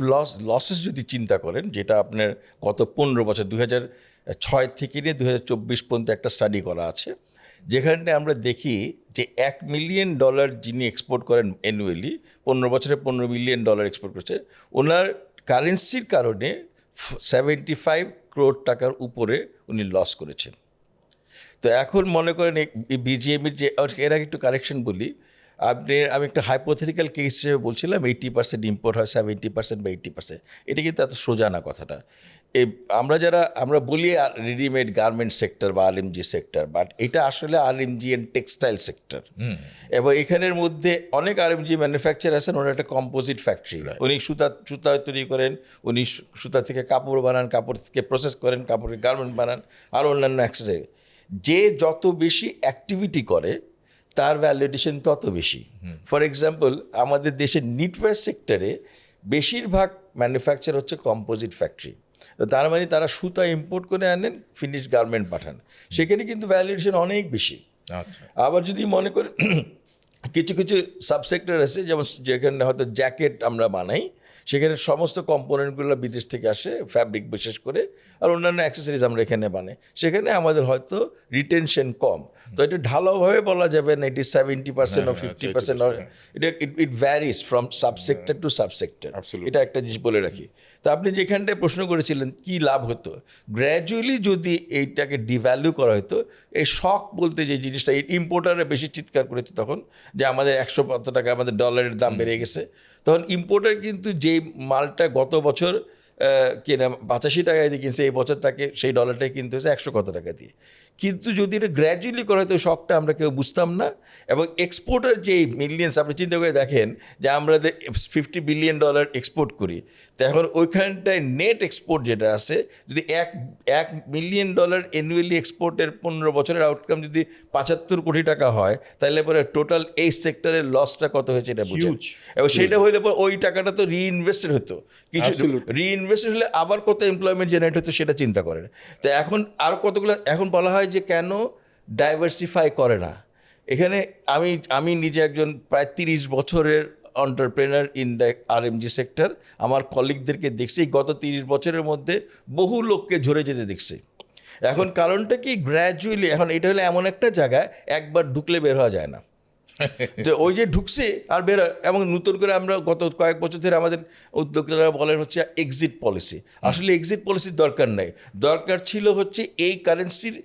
লসেস যদি চিন্তা করেন, যেটা আপনার গত 15 বছর 2006 থেকে নিয়ে 2024 পর্যন্ত একটা স্টাডি করা আছে, যেখানটায় আমরা দেখি যে $1 মিলিয়ন যিনি এক্সপোর্ট করেন অ্যানুয়ালি, 15 বছরে $15 মিলিয়ন এক্সপোর্ট করছে, ওনার কারেন্সির কারণে 75 crore টাকার উপরে উনি লস করেছেন। তো এখন মনে করেন বিজিএমের যে, এর আগে একটু কারেকশন বলি, আমি একটা হাইপোথেটিক্যাল কেস হিসেবে বলছিলাম 80% ইম্পোর্ট হয় 70% বা 80%, এটা কিন্তু এত সোজা না কথাটা। আমরা বলি রেডিমেড গার্মেন্ট সেক্টর বা আরএমজি সেক্টর, বাট এটা আসলে আরএমজি অ্যান্ড টেক্সটাইল সেক্টর। এবং এখানের মধ্যে অনেক আরএমজি ম্যানুফ্যাকচার আছেন, ওনার একটা কম্পোজিট ফ্যাক্টরি, উনি সুতা তৈরি করেন, উনি সুতা থেকে কাপড় বানান, কাপড় থেকে প্রসেস করেন, কাপড়ের গার্মেন্ট বানান, আর অন্যান্য অ্যাক্সেসরি। যে যত বেশি অ্যাক্টিভিটি করে তার ভ্যালুয়েশন তত বেশি। ফর এক্সাম্পল, আমাদের দেশের নিটওয়্যার সেক্টরে বেশিরভাগ ম্যানুফ্যাকচার হচ্ছে কম্পোজিট ফ্যাক্টরি। তো তার মানে তারা সুতা ইম্পোর্ট করে আনেন, ফিনিশ গার্মেন্ট পাঠান, সেখানে কিন্তু ভ্যালুয়েশন অনেক বেশি। আচ্ছা, আবার যদি মনে করেন কিছু কিছু সাবসেক্টর আছে, যেমন যেখানে হয়তো জ্যাকেট আমরা বানাই, সেখানে সমস্ত কম্পোনেন্টগুলো বিদেশ থেকে আসে, ফ্যাব্রিক বিশেষ করে, আর অন্যান্য অ্যাক্সেসরিজ আমরা এখানে বানাই, সেখানে আমাদের হয়তো রিটেনশন কম। তো এটা ঢালাওভাবে বলা যাবে না এটি 70% ও 50%, এটা it varies from subsector to subsector. এটা একটা জিনিস বলে রাখি। তো আপনি যেখানটায় প্রশ্ন করেছিলেন কি লাভ হতো, গ্র্যাজুয়ালি যদি এইটাকে ডিভ্যালু করা হতো, এই শক বলতে যে জিনিসটা, ইম্পোর্টাররা বেশি চিৎকার করেছে তখন যে আমাদের 100 কত টাকা আমাদের ডলারের দাম বেড়ে গেছে, তখন ইম্পোর্টার কিন্তু যেই মালটা গত বছর কিনা 85 টাকায় দিয়ে কিনছে, এই বছর তাকে সেই ডলারটাই কিনতে হয়েছে 100 কত টাকা দিয়ে। কিন্তু যদি এটা গ্র্যাজুয়ালি করা হতো, শকটা আমরা কেউ বুঝতাম না। এবং এক্সপোর্টার যে মিলিয়ন্স, আপনি চিন্তা করে দেখেন যে আমরা $50 বিলিয়ন এক্সপোর্ট করি, তো এখন ওইখানটায় নেট এক্সপোর্ট যেটা আছে, যদি $1 মিলিয়ন অ্যানুয়ালি এক্সপোর্টের 15 বছরের আউটকাম যদি 75 কোটি টাকা হয়, তাহলে পরে টোটাল এই সেক্টরের লসটা কত হয়েছে এটা বুঝুন। এবং সেটা হইলে পর ওই টাকাটা তো রিইনভেস্টেড হতো, কিছু রিইনভেস্টেড হলে আবার কত এমপ্লয়মেন্ট জেনারেট হতো সেটা চিন্তা করেন। তো এখন আর কতগুলো, এখন বলা হয় যে কেন ডাইভার্সিফাই করে না। এখানে আমি নিজে একজন প্রায় 30 বছরের entrepreneur in the RMG sector, আমার কলিগদেরকে দেখছি গত 30 বছরের মধ্যে বহু লোককে ঝরে যেতে দেখছি। এখন কারণটা কি, গ্র্যাজুয়ালি এখন এটা হলো এমন একটা জায়গায় একবার ঢুকলে বের হওয়া যায় না। তো ওই যে ঢুকছে আর বের, এবং নতুন করে আমরা গত কয়েক বছর ধরে আমাদের উদ্যোক্তারা বলেন হচ্ছে এক্সিট পলিসি। আসলে এক্সিট পলিসির দরকার নাই, দরকার ছিল হচ্ছে এই কারেন্সির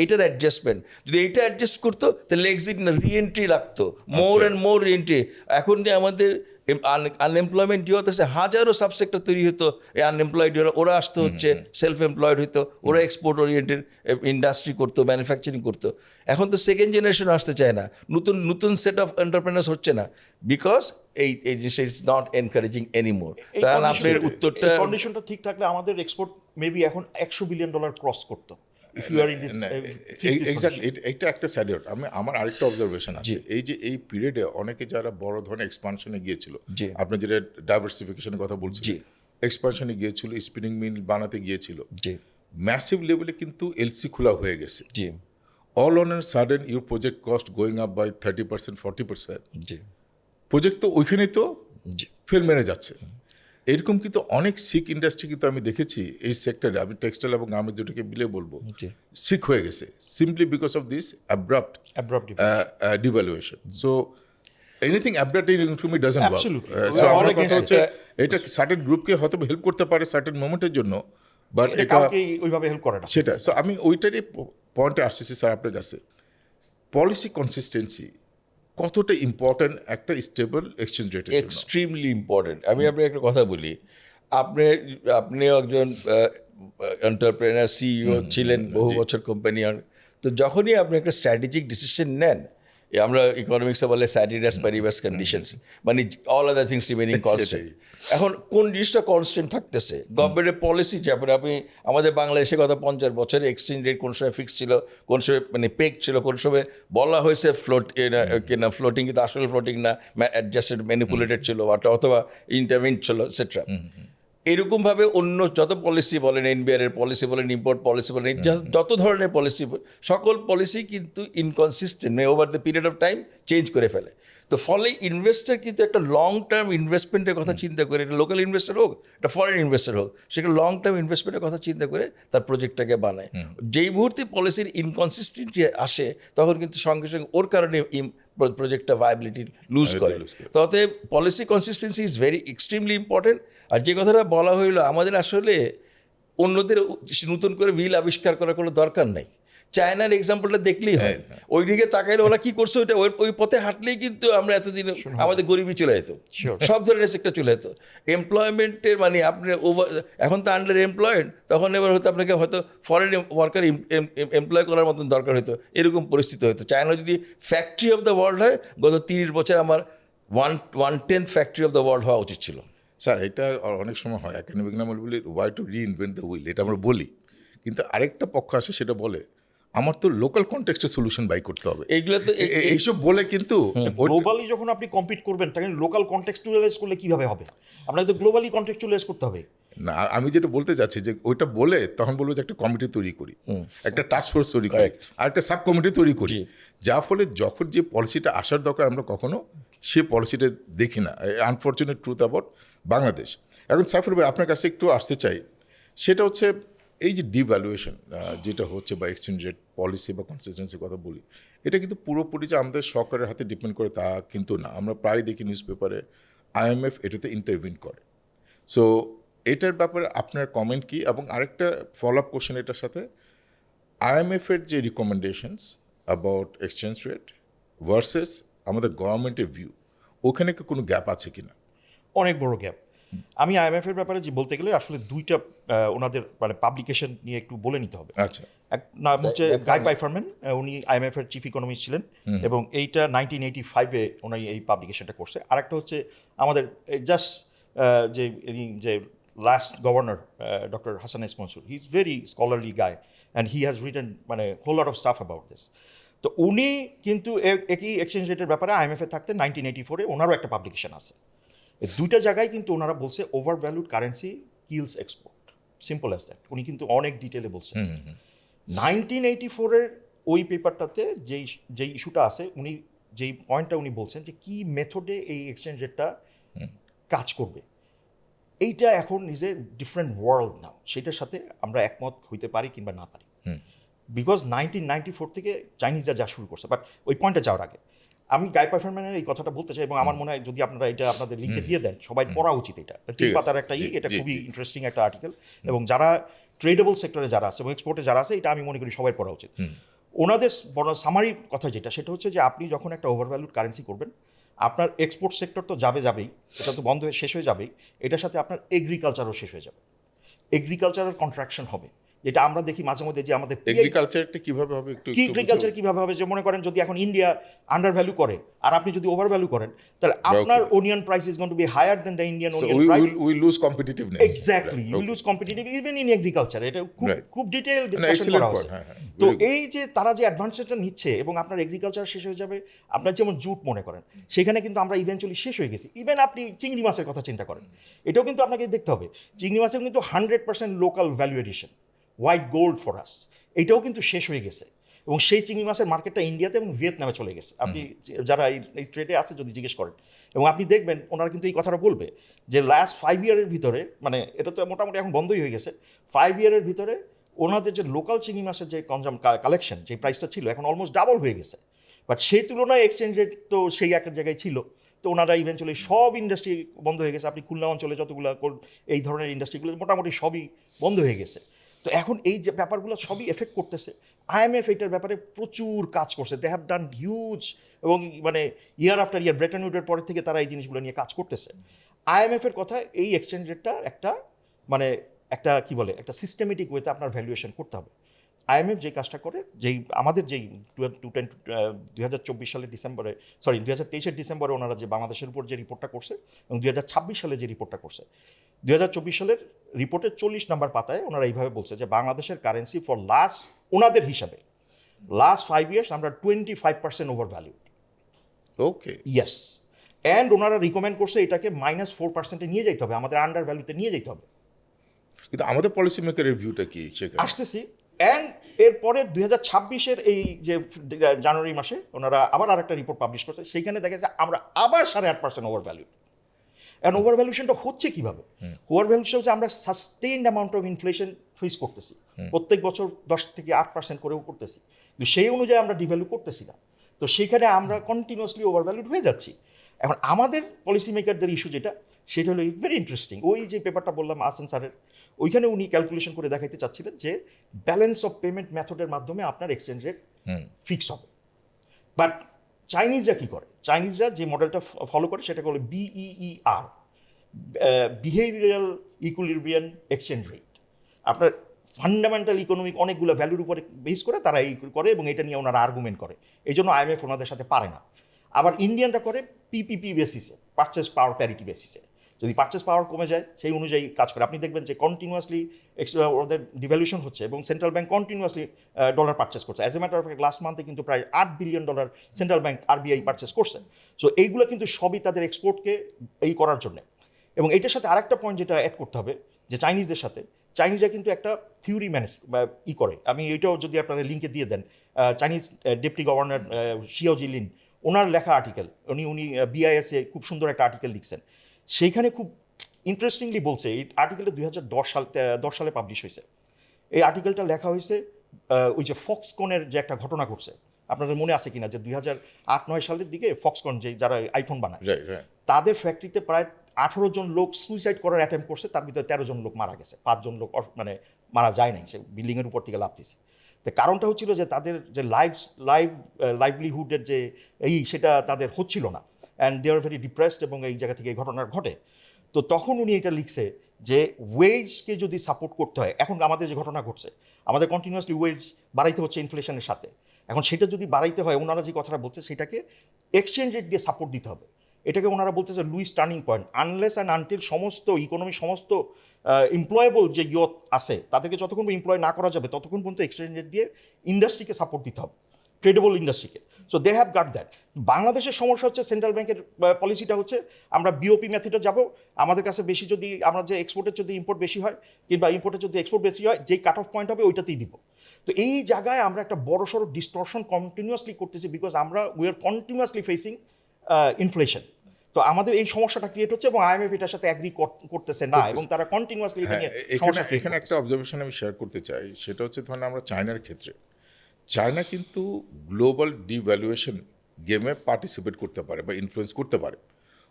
এইটার অ্যাডজাস্টমেন্ট। যদি এইটা অ্যাডজাস্ট করতো তাহলে এক্সিট না, রিএন্ট্রি লাগতো, মোর অ্যান্ড মোর রিএন্ট্রি। এখন যে আমাদের আনএমপ্লয়মেন্ট ইয়ে হতেছে, হাজারো সাবসেক্টর তৈরি হতো, এই আনএমপ্লয়েড ওরা আসতে হচ্ছে, সেলফ এমপ্লয়েড হইতো, ওরা এক্সপোর্ট ওরিয়েন্টেড ইন্ডাস্ট্রি করতো, ম্যানুফ্যাকচারিং করতো। এখন তো সেকেন্ড জেনারেশন আসতে চায় না, নতুন সেট অফ এন্টারপ্রেনার্স হচ্ছে না, বিকজ এই জিনিসটা ইজ নট এনকারেজিং এনিমোর। তাহলে আপনার উত্তরটা, কন্ডিশনটা ঠিক থাকলে আমাদের এক্সপোর্ট মেবি এখন $100 বিলিয়ন ক্রস করতো। If you are in this, exactly, এটা একটা স্যাডিওট। আমার আরেকটা অবজারভেশন আছে, এই যে এই পিরিয়ডে অনেকে যারা বড় ধরনের এক্সপানশনে গিয়েছিল, আপনি যেটা ডাইভার্সিফিকেশনের কথা বলছেন, এক্সপানশনে গিয়েছিল, স্পিনিং মিল বানাতে গিয়েছিল, ম্যাসিভ লেভেলে কিন্তু এলসি খোলা হয়ে গেছে। All on end sudden your project cost going up by 30% 40%, project তো ওইখানেই তো ফেল মেরে যাচ্ছে। এরকম কিন্তু অনেক সিক ইন্ডাস্ট্রি কিন্তু আমি দেখেছি এই সেক্টরে, আমি টেক্সটাইল এবং গার্মেন্টস দুটোকে মিলে বলবো, সিক হয়ে গেছে simply because of this abrupt devaluation. So anything abrupt economy doesn't work. So আমার কথা হচ্ছে এটা সার্টেন গ্রুপকে হয়তো হেল্প করতে পারে সার্টেন মোমেন্টের জন্য, বাট এটা ওইভাবে হেল্প করে না সেটা। সো আমি ওইটারই পয়েন্টে আসতেছি স্যার আপনার কাছে, পলিসি কনসিস্টেন্সি কতটা ইম্পর্টেন্ট একটা স্টেবল এক্সচেঞ্জ রেটের জন্য? Extremely important. আমি আপনাকে একটা কথা বলি, আপনি একজন এন্টারপ্রেনার, সিইও ছিলেন বহু বছর কোম্পানি, তো যখনই আপনি একটা স্ট্র্যাটেজিক ডিসিশন নেন, আমরা ইকোনমিক্সে বলে স্যাটিরাস প্যারিবাস কন্ডিশনস, মানে all other things remaining constant. এখন কোন জিনিসটা কনস্ট্যান্ট থাকতেছে? গভর্নমেন্টের পলিসি। যেমন আপনি আমাদের বাংলাদেশে গত 50 বছরে এক্সচেঞ্জ রেট কোন সময় ফিক্স ছিল, কোন সময় মানে পেক ছিল, কোন সময় বলা হয়েছে ফ্লোটিং, কিন্তু আসলে ফ্লোটিং না, অ্যাডজাস্টেড ম্যানিপুলেটেড ছিল, অথবা ইন্টারভেন্ট ছিল, এটসেট্রা। এরকমভাবে অন্য যত পলিসি বলেন, এনবিআর এর পলিসি বলেন, ইম্পোর্ট পলিসি বলেন, যত ধরনের পলিসি, সকল পলিসি কিন্তু inconsistent, over the period of time change করে ফেলে। তো ফলে ইনভেস্টার কিন্তু একটা লং টার্ম ইনভেস্টমেন্টের কথা চিন্তা করে, এটা লোকাল ইনভেস্টার হোক, এটা ফরেন ইনভেস্টার হোক, সেটা লং টার্ম ইনভেস্টমেন্টের কথা চিন্তা করে তার প্রজেক্টটাকে বানায়। যেই মুহূর্তে পলিসির ইনকনসিস্টেন্সি আসে, তখন কিন্তু সঙ্গে সঙ্গে ওর কারণে প্রজেক্টটা ভায়াবিলিটি লুজ করে। তো অতএব policy consistency is very extremely important. আর যে কথাটা বলা হইলো, আমাদের আসলে অন্যদের নতুন করে হুইল আবিষ্কার করার কোনো দরকার নেই। চায়নার এক্সাম্পলটা দেখলেই হয়, ওই দিকে তাকাইলে ওরা কি করছে ওটা ওই পথে হাঁটলেই কিন্তু আমরা এতদিন আমাদের গরিবই চলে যেত, সব ধরনের সেক্টর চলে যেত। এমপ্লয়মেন্টের মানে আপনি এখন তো আন্ডার এমপ্লয়েড, তখন এবার হয়তো আপনাকে হয়তো ফরেন ওয়ার্কার এমপ্লয় করার মতন দরকার হতো, এরকম পরিস্থিতি হতো। চায়না যদি ফ্যাক্টরি অফ দ্য ওয়ার্ল্ড হয়, গত 30 বছর আমার 1/10 ফ্যাক্টরি অফ দ্য ওয়ার্ল্ড হওয়া উচিত ছিল। স্যার এটা অনেক সময় হয়, একাডেমিক নাম বলি why to reinvent the wheel, এটা আমরা বলি, কিন্তু আরেকটা পক্ষ আছে সেটা বলে আমার তো লোকাল কনটেক্সটে সলিউশন বাই করতে হবে। এইগুলো তো এইসব বলে কিন্তু গ্লোবালি যখন আপনি কম্পিট করবেন তখন লোকাল কনটেক্সচুয়ালাইজ করলে কিভাবে হবে? আপনাকে তো গ্লোবালি কনটেক্সচুয়ালাইজ করতে হবে। না, আমি যেটা বলতে চাচ্ছি যে ওইটা বলে তখন বলবো যে একটা কমিটি তৈরি করি, একটা টাস্ক ফোর্স তৈরি করি, আর একটা সাব কমিটি তৈরি করি, যার ফলে যখন যে পলিসিটা আসার দরকার আমরা কখনো সে পলিসিটা দেখি না। Unfortunate truth about Bangladesh. এখন সাইফুর ভাই আপনার কাছে একটু আসতে চাই, সেটা হচ্ছে এই যে ডিভ্যালুয়েশন যেটা হচ্ছে বা এক্সচেঞ্জ রেট পলিসি বা কনসিস্টেন্সির কথা বলি, এটা কিন্তু পুরোপুরি যে আমাদের সরকারের হাতে ডিপেন্ড করে তা কিন্তু না। আমরা প্রায় দেখি নিউজ পেপারে IMF এটাতে ইন্টারভিন করে। সো এটার ব্যাপারে আপনার কমেন্ট কি? এবং আরেকটা ফলো আপ কোশ্চেন এটার সাথে, IMF-এর যে recommendations about exchange rate versus আমাদের গভর্নমেন্টের ভিউ, ওখানে কি কোনো গ্যাপ আছে কিনা? অনেক বড় গ্যাপ। আমি IMF এর ব্যাপারে যে বলতে গেলে আসলে দুইটা ওনাদের মানে পাবলিকেশন নিয়ে একটু বলে নিতে হবে। আচ্ছা, এক নাম হচ্ছে গাই পাইফারম্যান, উনি IMF এর চিফ ইকোনমিস্ট ছিলেন এবং এইটা 1985-এ উনি এই পাবলিকেশনটা করছে। আরেকটা হচ্ছে আমাদের জাস্ট যে last governor doctor Hasan S Mansur, he is very scholarly guy and he has written মানে whole lot of stuff about this. তো উনি কিন্তু একই এক্সচেঞ্জ রেটের ব্যাপারে IMF-এ থাকতে 1984-এ ওনারও একটা পাবলিকেশন আছে। এই দুইটা জায়গায় কিন্তু ওনারা বলছে over valued currency kills export, simple as that. উনি কিন্তু অনেক ডিটেলে বলছেন। 1984-এর ওই পেপারটাতে যেই ইস্যুটা আছে, উনি যেই পয়েন্টটা উনি বলছেন যে কি মেথডে এই এক্সচেঞ্জ রেটটা কাজ করবে, এইটা এখন ইজ এ ডিফারেন্ট ওয়ার্ল্ড নাও। সেটার সাথে আমরা একমত হইতে পারি কিংবা না পারি, বিকজ 1994 থেকে চাইনিজরা যা শুরু করছে। বাট ওই পয়েন্টে যাওয়ার আগে আমি গাই পারফরম্যানের এই কথাটা বলতে চাই, এবং আমার মনে হয় যদি আপনারা এটা আপনাদের লিঙ্কে দিয়ে দেন, সবাই পড়া উচিত। এটা 3 পাতার একটা এটা খুবই ইন্টারেস্টিং একটা আর্টিকেল, এবং যারা ট্রেডেবল সেক্টরে যারা আছে এবং এক্সপোর্টে যারা আছে, এটা আমি মনে করি সবাই পড়া উচিত। ওনাদের বড় সামারি কথা যেটা, সেটা হচ্ছে যে আপনি যখন একটা ওভারভ্যালুড কারেন্সি করবেন, আপনার এক্সপোর্ট সেক্টর তো যাবেই, এটা তো বন্ধ হয়ে শেষ হয়ে যাবেই, এটার সাথে আপনার এগ্রিকালচারও শেষ হয়ে যাবে। এগ্রিকালচারের কন্ট্রাকশন হবে, যেটা আমরা দেখি মাঝে মধ্যে যে আমাদের এগ্রিকালচারটা কিভাবে হবে একটু এগ্রিকালচার কিভাবে হবে, যে মনে করেন যদি এখন ইন্ডিয়া আন্ডার ভ্যালু করে আর আপনি যদি ওভার ভ্যালু করেন, তাহলে আপনার onion price is going to be higher than the Indian onion price. We lose competitiveness. Exactly, you lose competitive even in agriculture. এটা খুব ডিটেইল ডিসকাশন করা হয়েছে। তো এই যে তারা যে অ্যাডভান্টেজটা নিচ্ছে এবং আপনার এগ্রিকালচার শেষ হয়ে যাবে, আপনার যেমন জুট মনে করেন, সেখানে কিন্তু আমরা ইভেনচুয়ালি শেষ হয়ে গেছি। ইভেন আপনি চিংড়ি মাছের কথা চিন্তা করেন, এটাও কিন্তু আপনাকে দেখতে হবে। চিংড়ি মাছের কিন্তু 100% local value addition, white gold for us, এটাও কিন্তু শেষ হয়ে গেছে। এবং সেই চিংড়ি মাছের মার্কেটটা ইন্ডিয়াতে এবং ভিয়েতনামে চলে গেছে। আপনি যারা এই ট্রেডে আছে যদি জিজ্ঞেস করেন, এবং আপনি দেখবেন ওনারা কিন্তু এই কথাটা বলবে যে লাস্ট 5 ইয়ারের ভিতরে, মানে এটা তো মোটামুটি এখন বন্ধই হয়ে গেছে, 5 ইয়ারের ভিতরে ওনাদের যে লোকাল চিংড়ি মাছের যে কালেকশন, যে প্রাইসটা ছিল, এখন অলমোস্ট ডাবল হয়ে গেছে। বাট সেই তুলনায় এক্সচেঞ্জ রেট তো সেই এক জায়গায় ছিল। তো ওনারা ইভেনচুয়ালি সব ইন্ডাস্ট্রি বন্ধ হয়ে গেছে। আপনি খুলনা অঞ্চলে যতগুলো এই ধরনের ইন্ডাস্ট্রিগুলো মোটামুটি সবই বন্ধ হয়ে গেছে। তো এখন এই যে ব্যাপারগুলো সবই এফেক্ট করতেছে। IMF এটার ব্যাপারে প্রচুর কাজ করছে, দে হ্যাভ ডান হিউজ, এবং মানে ইয়ার আফটার ইয়ার ব্রেটন উডের পরের থেকে তারা এই জিনিসগুলো নিয়ে কাজ করতেছে। IMF এর কথা, এই এক্সচেঞ্জ রেটটা একটা কি বলে, একটা সিস্টেমেটিক ওয়েতে আপনার ভ্যালুয়েশন করতে হবে। IMF যে কাজটা করে, আমাদের যেই 2024 সালের ডিসেম্বরে, 2023-এর ডিসেম্বরে ওনারা যে বাংলাদেশের উপর যে রিপোর্টটা করছে, এবং 2026 সালে যে রিপোর্টটা করছে, 2024 সালের রিপোর্টের 40 নম্বর পাতায় ওনারা এইভাবে বলছে যে বাংলাদেশের কারেন্সি ফর ওনাদের হিসাবে লাস্ট 5 ইয়ার্স আমরা 25% over value. Okay, yes. And ওনারা রিকমেন্ড করছে এটাকে -4%-এ নিয়ে যেতে হবে, আমাদের আন্ডার ভ্যালুতে নিয়ে যেতে হবে। কিন্তু আমাদের পলিসি মেকারের ভিউটা কি সেখানে? আসতেছি। অ্যান্ড এরপরে 2026-এর এই যে জানুয়ারি মাসে ওনারা আবার আরেকটা রিপোর্ট পাবলিশ করছে, সেইখানে দেখা যাচ্ছে আমরা আবার 8.5% ওভার ভ্যালু। অ্যান্ড ওভার ভ্যালুয়েশনটা হচ্ছে কীভাবে? ওভার ভ্যালুয়েশন হচ্ছে আমরা sustained amount of inflation face করতেছি, প্রত্যেক বছর 10 থেকে 8% করেও করতেছি, কিন্তু সেই অনুযায়ী আমরা ডিভ্যালু করতেছি না। তো সেইখানে আমরা কন্টিনিউয়াসলি ওভার ভ্যালুড হয়ে যাচ্ছি। এখন আমাদের পলিসি মেকারদের ইস্যু যেটা, সেটা হলো ভেরি ইন্টারেস্টিং। ওই যে পেপারটা বললাম আসেন স্যারের, ওইখানে উনি ক্যালকুলেশন করে দেখাইতে চাচ্ছিলেন যে ব্যালেন্স অফ পেমেন্ট মেথডের মাধ্যমে আপনার এক্সচেঞ্জ রেট ফিক্স হবে। বাট চাইনিজরা কী করে, চাইনিজরা যে মডেলটা ফলো করে সেটাকে বলে BEER, behavioural equilibrium exchange rate. আপনার ফান্ডামেন্টাল ইকোনমিক অনেকগুলো ভ্যালুর উপরে বেস করে তারা এই করে, এবং এটা নিয়ে ওনারা আর্গুমেন্ট করে, এই জন্য IMF ওনাদের সাথে পারে না। আবার ইন্ডিয়ানটা করে PPP বেসিসে, পারচেস পাওয়ার প্যারিটি বেসিসে। যদি পারচেস পাওয়ার কমে যায় সেই অনুযায়ী কাজ করে। আপনি দেখবেন যে কন্টিনিউয়াসলি ওদের ডিভ্যালুয়েশন হচ্ছে এবং central bank continuously dollar purchase করছে। As a matter of fact last মান্থে কিন্তু প্রায় $8 billion central bank RBI purchase করছে। সো এইগুলো কিন্তু সবই তাদের এক্সপোর্টকে এই করার জন্য। এবং এইটার সাথে আরেকটা পয়েন্ট যেটা অ্যাড করতে হবে, যে চাইনিজদের সাথে চাইনিজরা কিন্তু একটা থিওরি ম্যানেজ বা করে, আমি এইটাও যদি আপনারা লিঙ্কে দিয়ে দেন, চাইনিজ ডেপুটি গভর্নর শিয়াও জিলিন, ওনার লেখা আর্টিকেল, উনি BIS এ খুব সুন্দর একটা আর্টিকেল লিখছেন। সেইখানে খুব ইন্টারেস্টিংলি বলছে, এই আর্টিকেলটা 2010 সালে পাবলিশ হয়েছে। এই আর্টিকেলটা লেখা হয়েছে ওই যে ফক্সকনের যে একটা ঘটনা ঘটছে, আপনাদের মনে আছে কিনা, যে 2008-9 সালের দিকে ফক্সকন যে যারা আইফোন বানায়, তাদের ফ্যাক্টরিতে প্রায় 18 জন লোক সুইসাইড করার অ্যাটেম্প করছে, তার ভিতরে 13 জন লোক মারা গেছে, 5 জন লোক মানে মারা যায় নাই, সে বিল্ডিংয়ের উপর থেকে লাফ দিছে। তো কারণটা হচ্ছিল যে তাদের যে লাইভলিহুডের যে সেটা তাদের হচ্ছিল না, and they are very depressed, এবং এই জায়গা থেকে এই ঘটনা ঘটে। তো তখন উনি এটা লিখছে যে ওয়েজকে যদি সাপোর্ট করতে হয়, এখন আমাদের যে ঘটনা ঘটছে, আমাদের কন্টিনিউয়াসলি ওয়েজ বাড়াইতে হচ্ছে ইনফ্লেশনের সাথে, এখন সেটা যদি বাড়াইতে হয়, ওনারা যে কথাটা বলছে সেটাকে এক্সচেঞ্জ রেট দিয়ে সাপোর্ট দিতে হবে। এটাকে ওনারা বলতেছে Lewis turning point. Unless and until সমস্ত ইকোনমি, সমস্ত এমপ্লয়েবল যে ইয়ত আছে, তাদেরকে যতক্ষণ এমপ্লয় না করা যাবে ততক্ষণ পর্যন্ত এক্সচেঞ্জ রেট দিয়ে ইন্ডাস্ট্রিকে সাপোর্ট দিতে হবে, ট্রেডেবল ইন্ডাস্ট্রিকে। So they have got that. বাংলাদেশের সমস্যা হচ্ছে সেন্ট্রাল ব্যাংকের পলিসিটা হচ্ছে আমরা BOP মেথডে যাব, আমাদের কাছে বেশি যদি আমরা যে এক্সপোর্টের যদি ইম্পোর্ট বেশি হয়, কিংবা ইম্পোর্টের যদি এক্সপোর্ট বেশি হয়, যেই কাট অফ পয়েন্ট হবে ওইটাতেই দিব। তো এই জায়গায় আমরা একটা বড়সড় ডিস্টরশন কন্টিনিউয়াসলি করতেছি, বিকজ আমরা we R continuously facing inflation. তো আমাদের এই সমস্যাটা ক্রিয়েট হচ্ছে, এবং IMF এটার সাথে অ্যাগ্রি করতেছে না, এবং তারা কন্টিনিউয়াসলি এটা নিয়ে সমস্যা। এখানে একটা অবজারভেশন আমি শেয়ার করতে চাই, সেটা হচ্ছে ধরেন আমরা চায়নার ক্ষেত্রে, চায়না কিন্তু গ্লোবাল ডিভ্যালুয়েশন গেমে পার্টিসিপেট করতে পারে বা ইনফ্লুয়েন্স করতে পারে।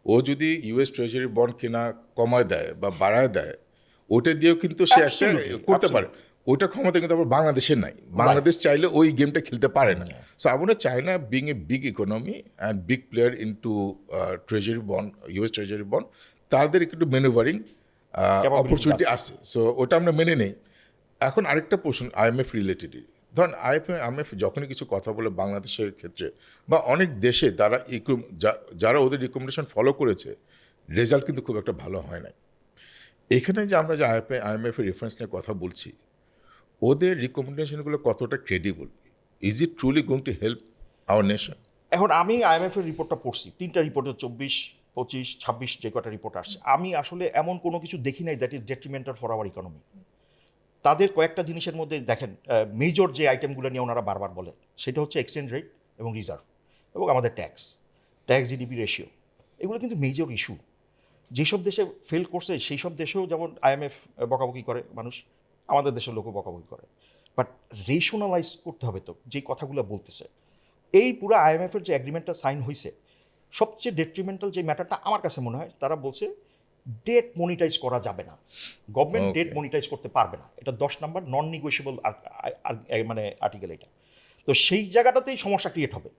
ও যদি US ট্রেজারি বন্ড কেনা কমায় দেয় বা বাড়ায় দেয়, ওটা দিয়েও কিন্তু সে একটা করতে পারে। ওইটা ক্ষমতা কিন্তু আবার বাংলাদেশের নাই। বাংলাদেশ চাইলে ওই গেমটা খেলতে পারে না। সো আমরা China being a big economy and big player into treasury bond, US treasury bond, তাদের একটু ম্যানুভারিং অপরচুনিটি আছে। সো ওটা আমরা মেনে নেই। এখন আরেকটা প্রশ্ন IMF রিলেটেডই, ধরেন IMF যখনই কিছু কথা বলে বাংলাদেশের ক্ষেত্রে বা অনেক দেশে, তারা যারা ওদের রিকমেন্ডেশন ফলো করেছে, রেজাল্ট কিন্তু খুব একটা ভালো হয় নাই। এখানে যে আমরা যে IMF এর রেফারেন্স নিয়ে কথা বলছি, ওদের রিকমেন্ডেশনগুলো কতটা credible? Is it truly going to help our nation? এখন আমি IMF এর রিপোর্টটা পড়ছি, 3টা রিপোর্টে 24, 25, 26 যে কটা রিপোর্ট আসছে, আমি আসলে এমন কোনো কিছু দেখি নাই that is detrimental for our economy. তাদের কয়েকটা জিনিসের মধ্যে দেখেন, মেজর যে আইটেমগুলো নিয়ে ওনারা বারবার বলে, সেটা হচ্ছে এক্সচেঞ্জ রেট এবং রিজার্ভ, এবং আমাদের ট্যাক্স GDP রেশিও, এগুলো কিন্তু মেজর ইস্যু। যেসব দেশে ফেল করছে সেই সব দেশেও যেমন IMF বকাবকি করে মানুষ, আমাদের দেশের লোকও বকাবকি করে, বাট রেশনালাইজ করতে হবে তো যেই কথাগুলো বলতেছে। এই পুরো IMF এর যে অ্যাগ্রিমেন্টটা সাইন হয়েছে, সবচেয়ে ডেট্রিমেন্টাল যে ম্যাটারটা আমার কাছে মনে হয়, তারা বলছে ডেট মনিটাইজ করা যাবে না, গভর্নমেন্ট ডেট মনিটাইজ করতে পারবে না। এটা 10 নম্বর নন নিগোশিয়েবল মানে আর্টিকেল এটা। তো সেই জায়গাটাতেই সমস্যা ক্রিয়েট হবে।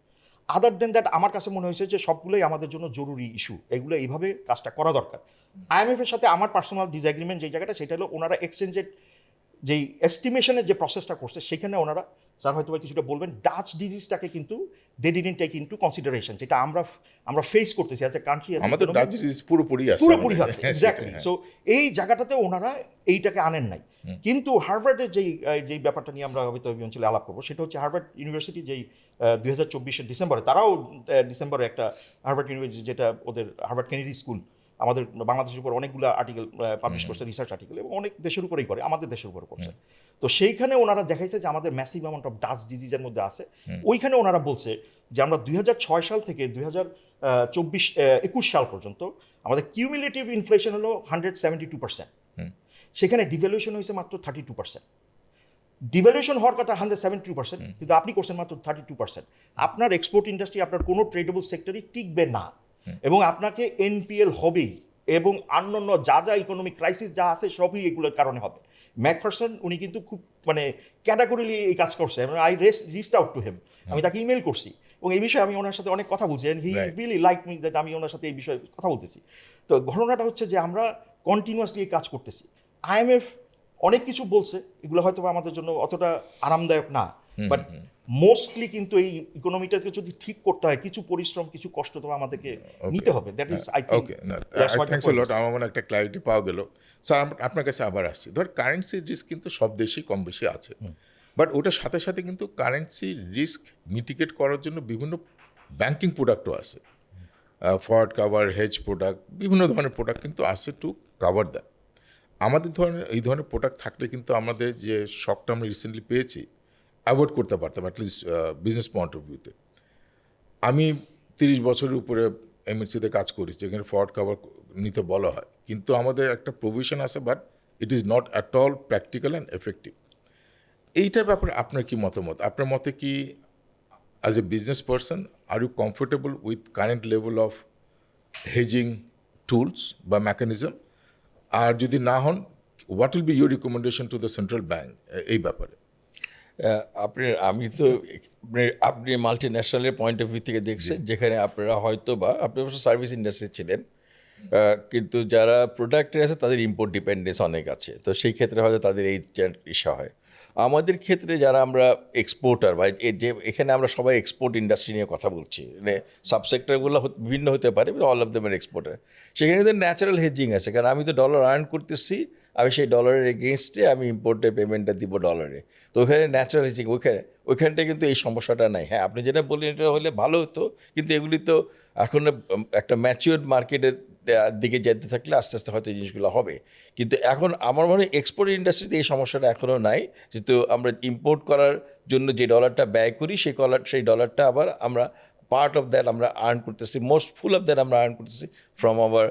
আদার দেন দ্যাট আমার কাছে মনে হয়েছে যে সবগুলোই আমাদের জন্য জরুরি ইস্যু, এগুলো এইভাবে কাজটা করা দরকার। IMF এর সাথে আমার পার্সোনাল ডিসএগ্রিমেন্ট যেই জায়গাটা, সেটা হলো ওনারা এক্সচেঞ্জের যেই এস্টিমেশনের যে প্রসেসটা করছে, সেখানে ওনারা, স্যার হয়তো কিছুটা বলবেন, ডাচ ডিজিজটাকে কিন্তু they didn't take into consideration, যেটা আমরা ফেস করতেছি অ্যাজ এ কান্ট্রি। আমাদের ডাচ ডিজিজ পুরোপুরি আছে, এক্স্যাক্টলি। সো এই জায়গাটাতে ওনারা এইটাকে আনেন নাই। কিন্তু হার্ভার্ডের যেই ব্যাপারটা নিয়ে আমরা হয়তো এই অঞ্চলে আলাপ করবো, সেটা হচ্ছে হার্ভার্ড ইউনিভার্সিটি যেই 2024 ডিসেম্বরে, তারাও ডিসেম্বরে একটা হার্ভার্ড ইউনিভার্সিটি, যেটা ওদের হার্ভার্ড কেনেডি স্কুল, আমাদের বাংলাদেশের উপর অনেকগুলো আর্টিকেল পাবলিশ করছে, রিসার্চ আর্টিকেল, এবং অনেক দেশের উপরেই করে, আমাদের দেশের উপরে করছে। তো সেইখানে ওনারা দেখাইছে যে আমাদের ম্যাসিভ অ্যামাউন্ট অফ ডাচ ডিজিজের মধ্যে আছে। ওইখানে ওনারা বলছে যে আমরা 2006 সাল থেকে 2021 সাল পর্যন্ত আমাদের কিউমুলেটিভ ইনফ্লেশন হলো 172%, সেখানে ডিভ্যালুয়েশন হয়েছে মাত্র 32%। ডিভ্যালুয়েশন হওয়ার কথা 172%, কিন্তু আপনি করছেন মাত্র 32%। আপনার এক্সপোর্ট ইন্ডাস্ট্রি, আপনার কোনো ট্রেডেবল সেক্টরই টিকবে না, এবং আপনাকে NPL হবেই। এবং অন্যান্য যা ইকোনমিক ক্রাইসিস যা আছে সবই এগুলোর কারণে হবে। ম্যাকফারসন উনি কিন্তু খুব মানে ক্যাটাগরিলি এই কাজ করছে, I reached out to him, আমি তাকে ইমেল করছি এবং এই বিষয়ে আমি ওনার সাথে অনেক কথা বলছি, and he Right. Really like me that আমি ওনার সাথে এই বিষয়ে কথা বলতেছি। তো ঘটনাটা হচ্ছে যে আমরা কন্টিনিউয়াসলি এই কাজ করতেছি। IMF অনেক কিছু বলছে, এগুলো হয়তো আমাদের জন্য অতটা আরামদায়ক না, বাট মোস্টলি কিন্তু এই ইকোনমিটাকে যদি ঠিক করতে হয় কিছু পরিশ্রম কিছু কষ্ট তো আমাদেরকে নিতে হবে। That is I think okay, thanks a lot. আমার মনে হয় একটা ক্ল্যারিটি পাওয়া গেল। স্যার আপনার কাছে আবার আসছি, ধর কারেন্সি রিস্ক কিন্তু সব দেশেই কম বেশি আছে, বাট ওটার সাথে সাথে কিন্তু কারেন্সি রিস্ক মিটিগেট করার জন্য বিভিন্ন ব্যাংকিং প্রোডাক্টও আছে, ফরওয়ার্ড কাভার, হেজ প্রোডাক্ট, বিভিন্ন ধরনের প্রোডাক্ট কিন্তু আছে টু কাভার দ্যাট। আমাদের এই ধরনের প্রোডাক্ট থাকলে কিন্তু আমাদের যে শকটা আমরা রিসেন্টলি পেয়েছি অ্যাভয়েড করতে পারতাম, অ্যাটলিস্ট বিজনেস পয়েন্ট অফ ভিউতে। আমি 30 বছরের উপরে এমএনসিতে কাজ করি, যেখানে ফরওয়ার্ড কাভার নিতে বলা হয়, কিন্তু আমাদের একটা প্রভিশন আছে, but it is not at all practical and effective. এইটার ব্যাপারে আপনার কি মতামত? আপনার মতে কি as a business person are you comfortable with current level of hedging tools বা মেকানিজম? আর যদি না হন, what will be your recommendation to the central bank এই ব্যাপারে? আমি তো আপনি মাল্টি ন্যাশনালের পয়েন্ট অফ ভিউ থেকে দেখছেন, যেখানে আপনারা হয়তো বা আপনি অবশ্য সার্ভিস ইন্ডাস্ট্রি ছিলেন, কিন্তু যারা প্রোডাক্টের আছে তাদের ইম্পোর্ট ডিপেন্ডেন্স অনেক আছে, তো সেই ক্ষেত্রে হয়তো তাদের এই ইস্যা হয়। আমাদের ক্ষেত্রে যারা আমরা এক্সপোর্টার বা যে এখানে আমরা সবাই এক্সপোর্ট ইন্ডাস্ট্রি নিয়ে কথা বলছি, মানে সাবসেক্টরগুলো বিভিন্ন হতে পারে, all of them are exporter, সেখানে তো ন্যাচারাল হেজিং আছে, কারণ আমি তো ডলার আর্ন করতেছি, আমি সেই ডলারের এগেনস্টে আমি ইম্পোর্টের পেমেন্টটা দিব ডলারে, তো ওখানে ন্যাচারাল হেজিং ওইখানটা কিন্তু এই সমস্যাটা নাই। হ্যাঁ, আপনি যেটা বললেন এটা হলে ভালো হতো, কিন্তু এগুলি তো এখন একটা ম্যাচিওর মার্কেটের দিকে যেতে থাকলে আস্তে আস্তে হয়তো এই জিনিসগুলো হবে, কিন্তু এখন আমার মনে হয় এক্সপোর্ট ইন্ডাস্ট্রিতে এই সমস্যাটা এখনও নাই, যেহেতু আমরা ইম্পোর্ট করার জন্য যে ডলারটা ব্যয় করি সেই ডলারটা আবার আমরা পার্ট অফ দ্যাট আমরা আর্ন করতেছি, মোস্ট ফুল অফ দ্যাট আমরা আর্ন করতেছি ফ্রম আওয়ার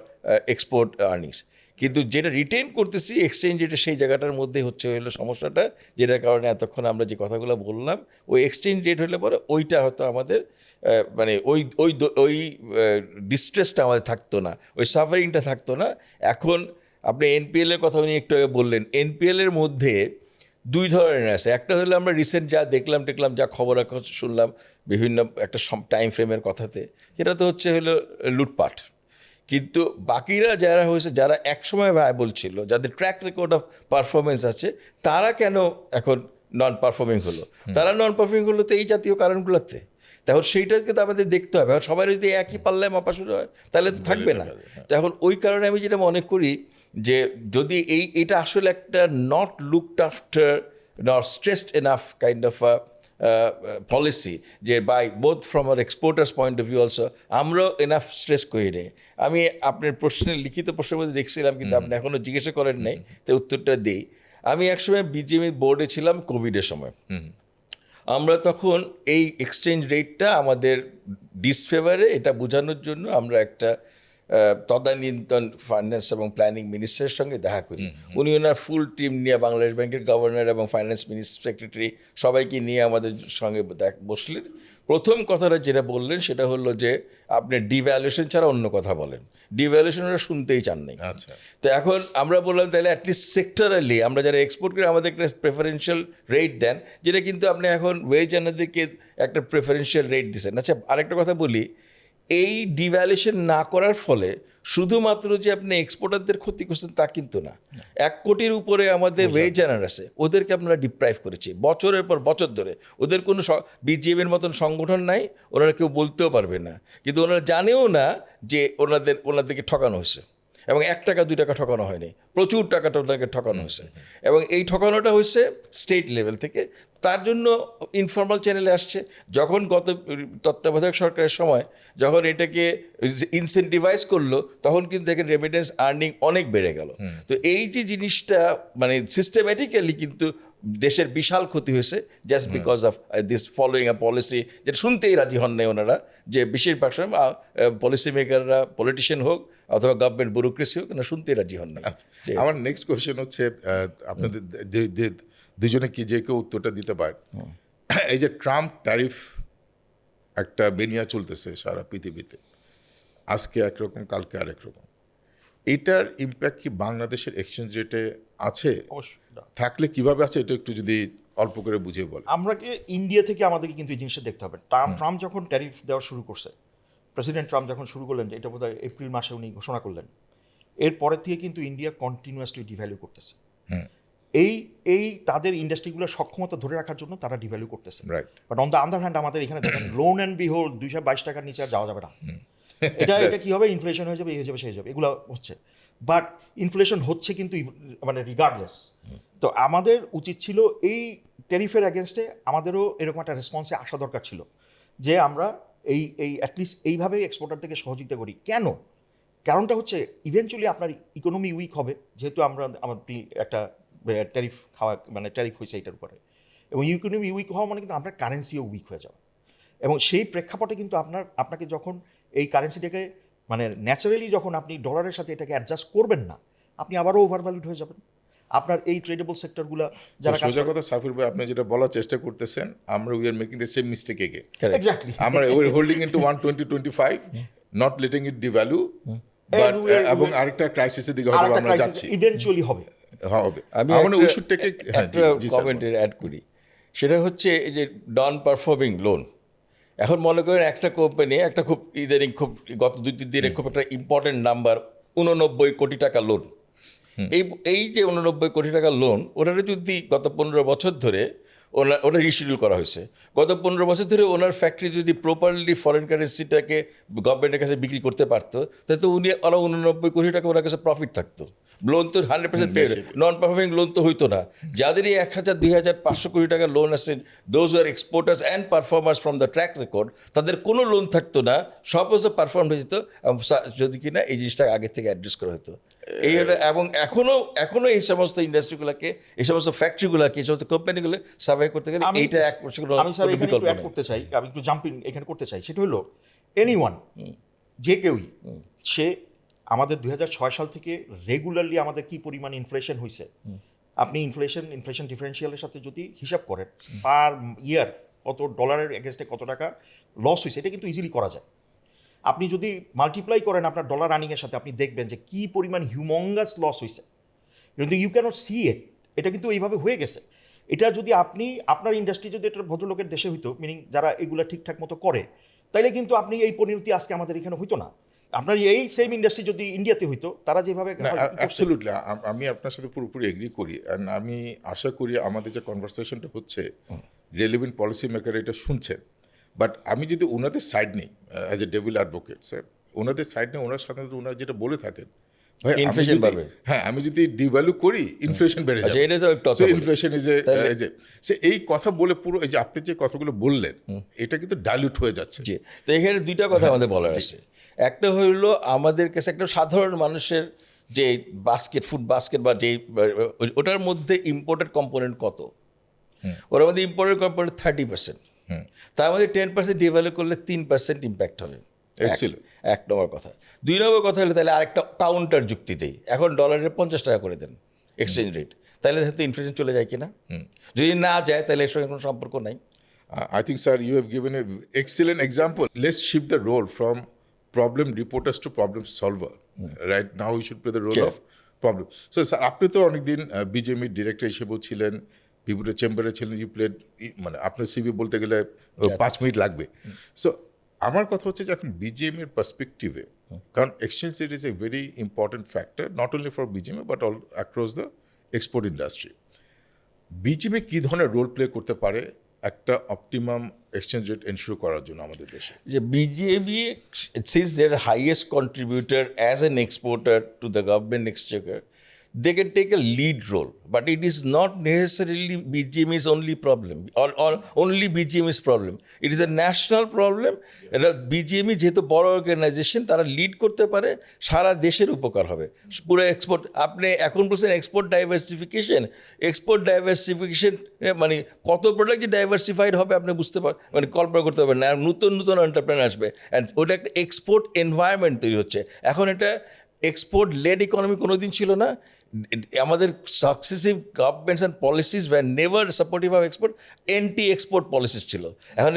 এক্সপোর্ট আর্নিংস। কিন্তু যেটা রিটেন করতেছি এক্সচেঞ্জ রেটে, সেই জায়গাটার মধ্যে হলো সমস্যাটা, যেটার কারণে এতক্ষণ আমরা যে কথাগুলো বললাম, ওই এক্সচেঞ্জ রেট হলে পরে ওইটা হয়তো আমাদের মানে ওই ডিস্ট্রেসটা আমাদের থাকতো না, ওই সাফারিংটা থাকতো না। এখন আপনি এনপিএলের কথা উনি একটু আগে বললেন, এনপিএলের মধ্যে দুই ধরনের আছে। একটা হলো আমরা রিসেন্ট যা দেখলাম যা খবর শুনলাম বিভিন্ন একটা টাইম ফ্রেমের কথাতে, সেটা তো হলো লুটপাট। কিন্তু বাকিরা যারা একসময় ভায়াবল ছিল, যাদের ট্র্যাক রেকর্ড অফ পারফরমেন্স আছে, তারা কেন এখন নন পারফর্মিং হলো? তারা নন পারফর্মিং হলো তো এই জাতীয় কারণগুলোতে। তখন সেইটাকে তো আমাদের দেখতে হবে। আর সবাই যদি একই পাল্লায় মাপা শুরু হয় তাহলে তো থাকবে না। তো এখন ওই কারণে আমি যেটা মনে করি যে যদি এটা আসলে একটা not looked after not stressed enough kind of policy, যে বাই বোথ ফ্রম আর exporters point of view also আমরাও এনাফ স্ট্রেস করি নেই। আমি আপনার লিখিত প্রশ্নের মধ্যে দেখছিলাম, কিন্তু আপনি এখনও জিজ্ঞাসা করেন নাই, তো উত্তরটা দিই। আমি একসময় বিজিএমই বোর্ডে ছিলাম কোভিডের সময়। আমরা তখন এই এক্সচেঞ্জ রেটটা আমাদের ডিসফেভারে, এটা বোঝানোর জন্য আমরা একটা তদানীন্তন ফাইন্যান্স এবং প্ল্যানিং মিনিস্টারের সঙ্গে দেখা করি। উনি ওনার ফুল টিম নিয়ে, বাংলাদেশ ব্যাংকের গভর্নর এবং ফাইন্যান্স সেক্রেটারি সবাইকে নিয়ে আমাদের সঙ্গে বসলেন। প্রথম কথাটা যেটা বললেন সেটা হলো যে আপনি ডিভ্যালুয়েশন ছাড়া অন্য কথা বলেন। ডিভ্যালুয়েশন ওরা শুনতেই চান নাই। আচ্ছা, তো এখন আমরা বললাম তাহলে অ্যাটলিস্ট সেক্টরালি আমরা যারা এক্সপোর্ট করি আমাদের একটা প্রেফারেন্সিয়াল রেট দেন, যেটা কিন্তু আপনি এখন ওয়েজ আনাদেরকে একটা প্রেফারেন্সিয়াল রেট দিচ্ছেন। আচ্ছা, আরেকটা কথা বলি, এই ডিভ্যালুয়েশন না করার ফলে শুধুমাত্র যে আপনি এক্সপোর্টারদের ক্ষতি করছেন তা কিন্তু না, 1 কোটির উপরে আমাদের ওয়েজ আর্নার আছে, ওদেরকে আপনারা ডিপ্রাইভ করেছি বছরের পর বছর ধরে। ওদের কোনো বিজিএমের মতন সংগঠন নাই, ওনারা কেউ বলতেও পারবে না, কিন্তু ওনারা জানেও না যে ওনাদেরকে ঠকানো হয়েছে, এবং 1 টাকা 2 টাকা ঠকানো হয়নি, প্রচুর টাকাটা ওনাকে ঠকানো হয়েছে, এবং এই ঠকানোটা হয়েছে স্টেট লেভেল থেকে। তার জন্য ইনফর্মাল চ্যানেলে আসছে। যখন গত তত্ত্বাবধায়ক সরকারের সময় যখন এটাকে ইনসেন্টিভাইজ করলো, তখন কিন্তু দেখেন রেমিটেন্স আর্নিং অনেক বেড়ে গেল। তো এই যে জিনিসটা মানে সিস্টেম্যাটিক্যালি কিন্তু দেশের বিশাল ক্ষতি হয়েছে just because of this following a policy, যেটা শুনতেই রাজি হন নাই ওনারা, যে বেশিরভাগ সময় পলিসি মেকাররা, পলিটিশিয়ান হোক অথবা গভর্নমেন্ট ব্যুরোক্রেসি হোক, না শুনতেই রাজি হন নাই। আমার নেক্সট কোয়েশ্চেন হচ্ছে, আপনাদের দুজনে কি যে কেউ উত্তরটা দিতে পারে। এই যে ট্রাম্প ট্যারিফ একটা বেনিয়া চলতেছে সারা পৃথিবীতে, আজকে একরকম কালকে আরেক রকম, এটার ইম্প্যাক্ট কি বাংলাদেশের এক্সচেঞ্জ রেটে আছে? অবশ্যই না। থাকলে কিভাবে আছে এটা একটু যদি অল্প করে বুঝিয়ে বলেন। আমরাকে ইন্ডিয়া থেকে আমাদেরকে কিন্তু এই জিনিসটা দেখতে হবে। ট্রাম্প যখন ট্যারিফ দেওয়া শুরু করছে, প্রেসিডেন্ট ট্রাম্প যখন শুরু করলেন, এটা বোধহয় এপ্রিল মাসে উনি ঘোষণা করলেন, এরপরের থেকে কিন্তু ইন্ডিয়া কন্টিনিউয়াসলি ডিভ্যালু করতেছে। এই তাদের ইন্ডাস্ট্রিগুলোর সক্ষমতা ধরে রাখার জন্য তারা ডিভ্যালু করতেছে। Right. But on the other hand আমাদের এখানে দেখেন লোন অ্যান্ড বিহোল্ড 222 টাকার নিচে আর যাওয়া যাবে না। এটা কি হবে? ইনফ্লেশন হয়ে যাবে, এই হয়ে যাবে, সেই হয়ে যাবে, এগুলো হচ্ছে। বাট ইনফ্লেশন হচ্ছে কিন্তু মানে রিগার্ডলেস। তো আমাদের উচিত ছিল এই ট্যারিফের অ্যাগেনস্টে আমাদেরও এরকম একটা রেসপন্সে আসা দরকার ছিল, যে আমরা এই অ্যাটলিস্ট এইভাবে এক্সপোর্টার থেকে সহযোগিতা করি। কেন? কারণটা হচ্ছে ইভেনচুয়ালি আপনার ইকোনমি উইক হবে, যেহেতু আপনি একটা ট্যারিফ খাওয়া, মানে ট্যারিফ হয়েছে এটার উপরে, এবং ইকোনমি উইক হওয়া মানে কিন্তু আপনার কারেন্সিও উইক হয়ে যাবে। এবং সেই প্রেক্ষাপটে কিন্তু আপনাকে যখন এই কারেন্সিটাকে মানে ন্যাচারালি যখন আপনি ডলারের সাথে এটাকে অ্যাডজাস্ট করবেন না, আপনি আবারও ওভারভ্যালুড হয়ে যাবেন। আপনার এই ট্রেডেবল সেক্টরগুলো যারা সোজা কথা সাফির ভাই, আপনি যেটা বলার চেষ্টা করতেছেন, আমরা we are making the same mistake again. Exactly আমরা we are holding into 120-25, not letting it devalue, but এবং আরেকটা ক্রাইসিসের দিকে হয়তো আমরা যাচ্ছি, ইভেনচুয়ালি হবে। হবে। আমি আমরা উই শুড টেক একটা কমেন্টের অ্যাড করি, সেটা হচ্ছে এই যে নন পারফর্মিং লোন। এখন মনে করেন একটা কোম্পানি একটা খুব ইদানিং খুব গত 2-3 দিনে খুব একটা ইম্পর্টেন্ট নাম্বার 89 কোটি টাকা লোন। এই যে 89 কোটি টাকা লোন, ওনারা যদি গত 15 বছর ধরে ওটা রিশিডিউল করা হয়েছে, গত 15 বছর ধরে ওনার ফ্যাক্টরি যদি প্রপারলি ফরেন কারেন্সিটাকে গভর্নমেন্টের কাছে বিক্রি করতে পারতো, তাহলে তো ওরা 89 কোটি টাকা ওনার কাছে প্রফিট থাকতো। লোন তো 100% পেড, নন পারফর্মিং লোন তো হইতো না। যাদেরই 1,000-2,500 কোটি টাকা লোন আছে, those are exporters and performers from the track record, তাদের কোনো লোন থাকতো না, সব হচ্ছে পারফর্ম হয়ে যেত, যদি কিনা এই জিনিসটা আগে থেকে অ্যাড্রেস করা হতো। এই হলো, এবং এখনো এই সমস্ত ইন্ডাস্ট্রিগুলোকে, এই সমস্ত ফ্যাক্টরিগুলোকে, এই সমস্ত কোম্পানিগুলো সার্ভাইভ করতে গেলে এইটা আমি স্যার এখানে একটু অ্যাড করতে চাই, আমি একটু জাম্পিং এখানে করতে চাই। সেটা হলো এনিওয়ান, যে কেউই, সে আমাদের 2006 সাল থেকে রেগুলারলি আমাদের কি পরিমাণ ইনফ্লেশন হয়েছে, আপনি ইনফ্লেশন ডিফারেন্সিয়ালের সাথে যদি হিসাব করেন পার ইয়ার কত ডলারের এগেনস্টে কত টাকা লস হয়েছে, এটা কিন্তু ইজিলি করা যায়। আপনি যদি মাল্টিপ্লাই করেন আপনার ডলার আর্নিংয়ের সাথে, আপনি দেখবেন যে কী পরিমাণ হিউমঙ্গাস লস হয়েছে, কিন্তু ইউ ক্যানট সি ইট। এটা কিন্তু এইভাবে হয়ে গেছে। এটা যদি আপনার ইন্ডাস্ট্রি যদি এটা ভদ্রলোকের দেশে হইতো, মিনিং যারা এগুলা ঠিকঠাক মতো করে, তাইলে কিন্তু আপনি এই পরিণতি আজকে আমাদের এখানে হইতো না। আপনার এই সেম ইন্ডাস্ট্রি যদি ইন্ডিয়াতে হইতো, তারা যেভাবে অ্যাবসলিউটলি আমি আপনার সাথে পুরোপুরি এগ্রি করি। অ্যান্ড আমি আশা করি আমাদের যে কনভারসেশনটা হচ্ছে, রেলিভেন্ট পলিসি মেকার এটা শুনছেন। বাট আমি যদি ওনাদের সাইড নিই অ্যাজ এ ডেভিল অ্যাডভোকেটস, ওনাদের সাইড নিয়ে ওনার সাধারণত ওনারা যেটা বলে থাকেন, ভাই ইনফ্লেশন বাড়বে, হ্যাঁ আমি যদি ডিভ্যালু করি ইনফ্লেশন বেড়ে যাবে, এটা তো একটা ইনফ্লেশন ইজ এ এই কথা বলে পুরো এই যে আপনি যে কথাগুলো বললেন, এটা কিন্তু ডাইলিউট হয়ে যাচ্ছে। তো এখানে দুইটা কথা আমাদের বলার আছে। একটা হইল আমাদের কাছে একটা সাধারণ মানুষের যে ফুড বাস্কেট বা যে ওটার মধ্যে ইম্পোর্টেড কম্পোনেন্ট কত, ওর মধ্যে ইম্পোর্টেড কম্পোনেন্ট 30%, তার মধ্যে 10% ডিভ্যালু করলে 3% ইম্প্যাক্ট হবে। এক নম্বর কথা। 2 নম্বর কথা হলে তাহলে আরেকটা কাউন্টার যুক্তি দেই, এখন ডলারের 50 টাকা করে দেন এক্সচেঞ্জ রেট, তাহলে হয়তো ইনফ্লেশন চলে যায় কিনা? যদি না যায় তাহলে এর সঙ্গে কোনো সম্পর্ক নাই। I think, sir, you have given an excellent example. Let's shift the role from problem reporters to problem solver. Right now, we should play the role of problem. So, sir, আপনি তো অনেকদিন বিজেএমই ডিরেক্টর হিসেবেও ছিলেন, বিভিন্ন চেম্বারে ছিলেন, you played, মানে আপনার সিভি বলতে গেলে 5 মিনিট লাগবে। সো আমার কথা হচ্ছে যে এখন বিজেএমের পার্সপেক্টিভে, কারণ exchange rate is a very important factor not only for BGMEA but all across the export industry. BGMEA কী ধরনের রোল প্লে করতে পারে একটা অপটিমাম এক্সচেঞ্জ রেট এনশিওর করার জন্য আমাদের দেশে? যে BJP since their highest contributor as an exporter to the government exchequer, they can take a lead role, but it is not necessarily BGME's only problem or only BGME's problem. It is a national problem. BGME যেহেতু বড় organisation, তারা lead করতে পারে, সারা দেশের উপকার হবে। পুরো export, আপনি এখন বলছেন এক্সপোর্ট ডাইভার্সিফিকেশন মানে কত প্রোডাক্ট যে ডাইভার্সিফাইড হবে আপনি বুঝতে মানে কল্পনা করতে পারবেন না। নতুন এন্টারপ্রেনার আসবে, অ্যান্ড ওটা একটা এক্সপোর্ট এনভায়রনমেন্ট তৈরি হচ্ছে। এখন এটা এক্সপোর্ট লেড ইকোনমি কোনো দিন ছিল না, আমাদের successive governments and policies were never supportive of export, anti export policies ছিল। এখন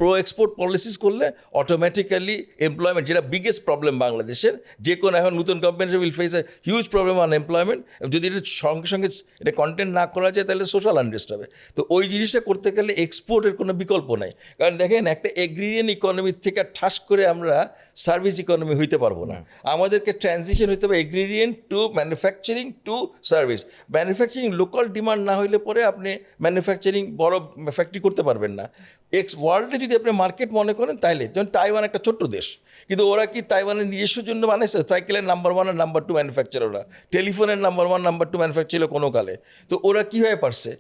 প্রো এক্সপোর্ট পলিসিস করলে অটোমেটিক্যালি এমপ্লয়মেন্ট, যেটা বিগেস্ট প্রবলেম বাংলাদেশের, যে কোনো এখন নতুন government will face a huge problem on employment. যদি এটা সঙ্গে সঙ্গে এটা কন্টেন্ট না করা যায় তাহলে সোশ্যাল আনরেস্ট হবে। তো ওই জিনিসটা করতে গেলে এক্সপোর্টের কোনো বিকল্প নাই। কারণ দেখেন, একটা এগ্রিরিয়ান ইকোনমি থেকে ঠাস করে আমরা সার্ভিস ইকোনমি হইতে পারবো না। আমাদেরকে ট্রানজিশন হইতে হবে agrarian to manufacturing to service. Manufacturing local demand না হইলে পরে আপনি ম্যানুফ্যাকচারিং বড় ফ্যাক্টরি করতে পারবেন না। ওয়ার্ল্ডে যদি আপনি মার্কেট মনে করেন তাইলে, যেমন তাইওয়ান একটা ছোট্ট দেশ, কিন্তু ওরা কি তাইওয়ানের নিজস্ব জন্য বানাইছে? সাইকেলের নাম্বার 1 আর নাম্বার 2 ম্যানুফ্যাকচার, ওরা টেলিফোনের নাম্বার 1 নাম্বার 2 ম্যানুফ্যাকচার কোনো কালে। তো ওরা কীভাবে পারছে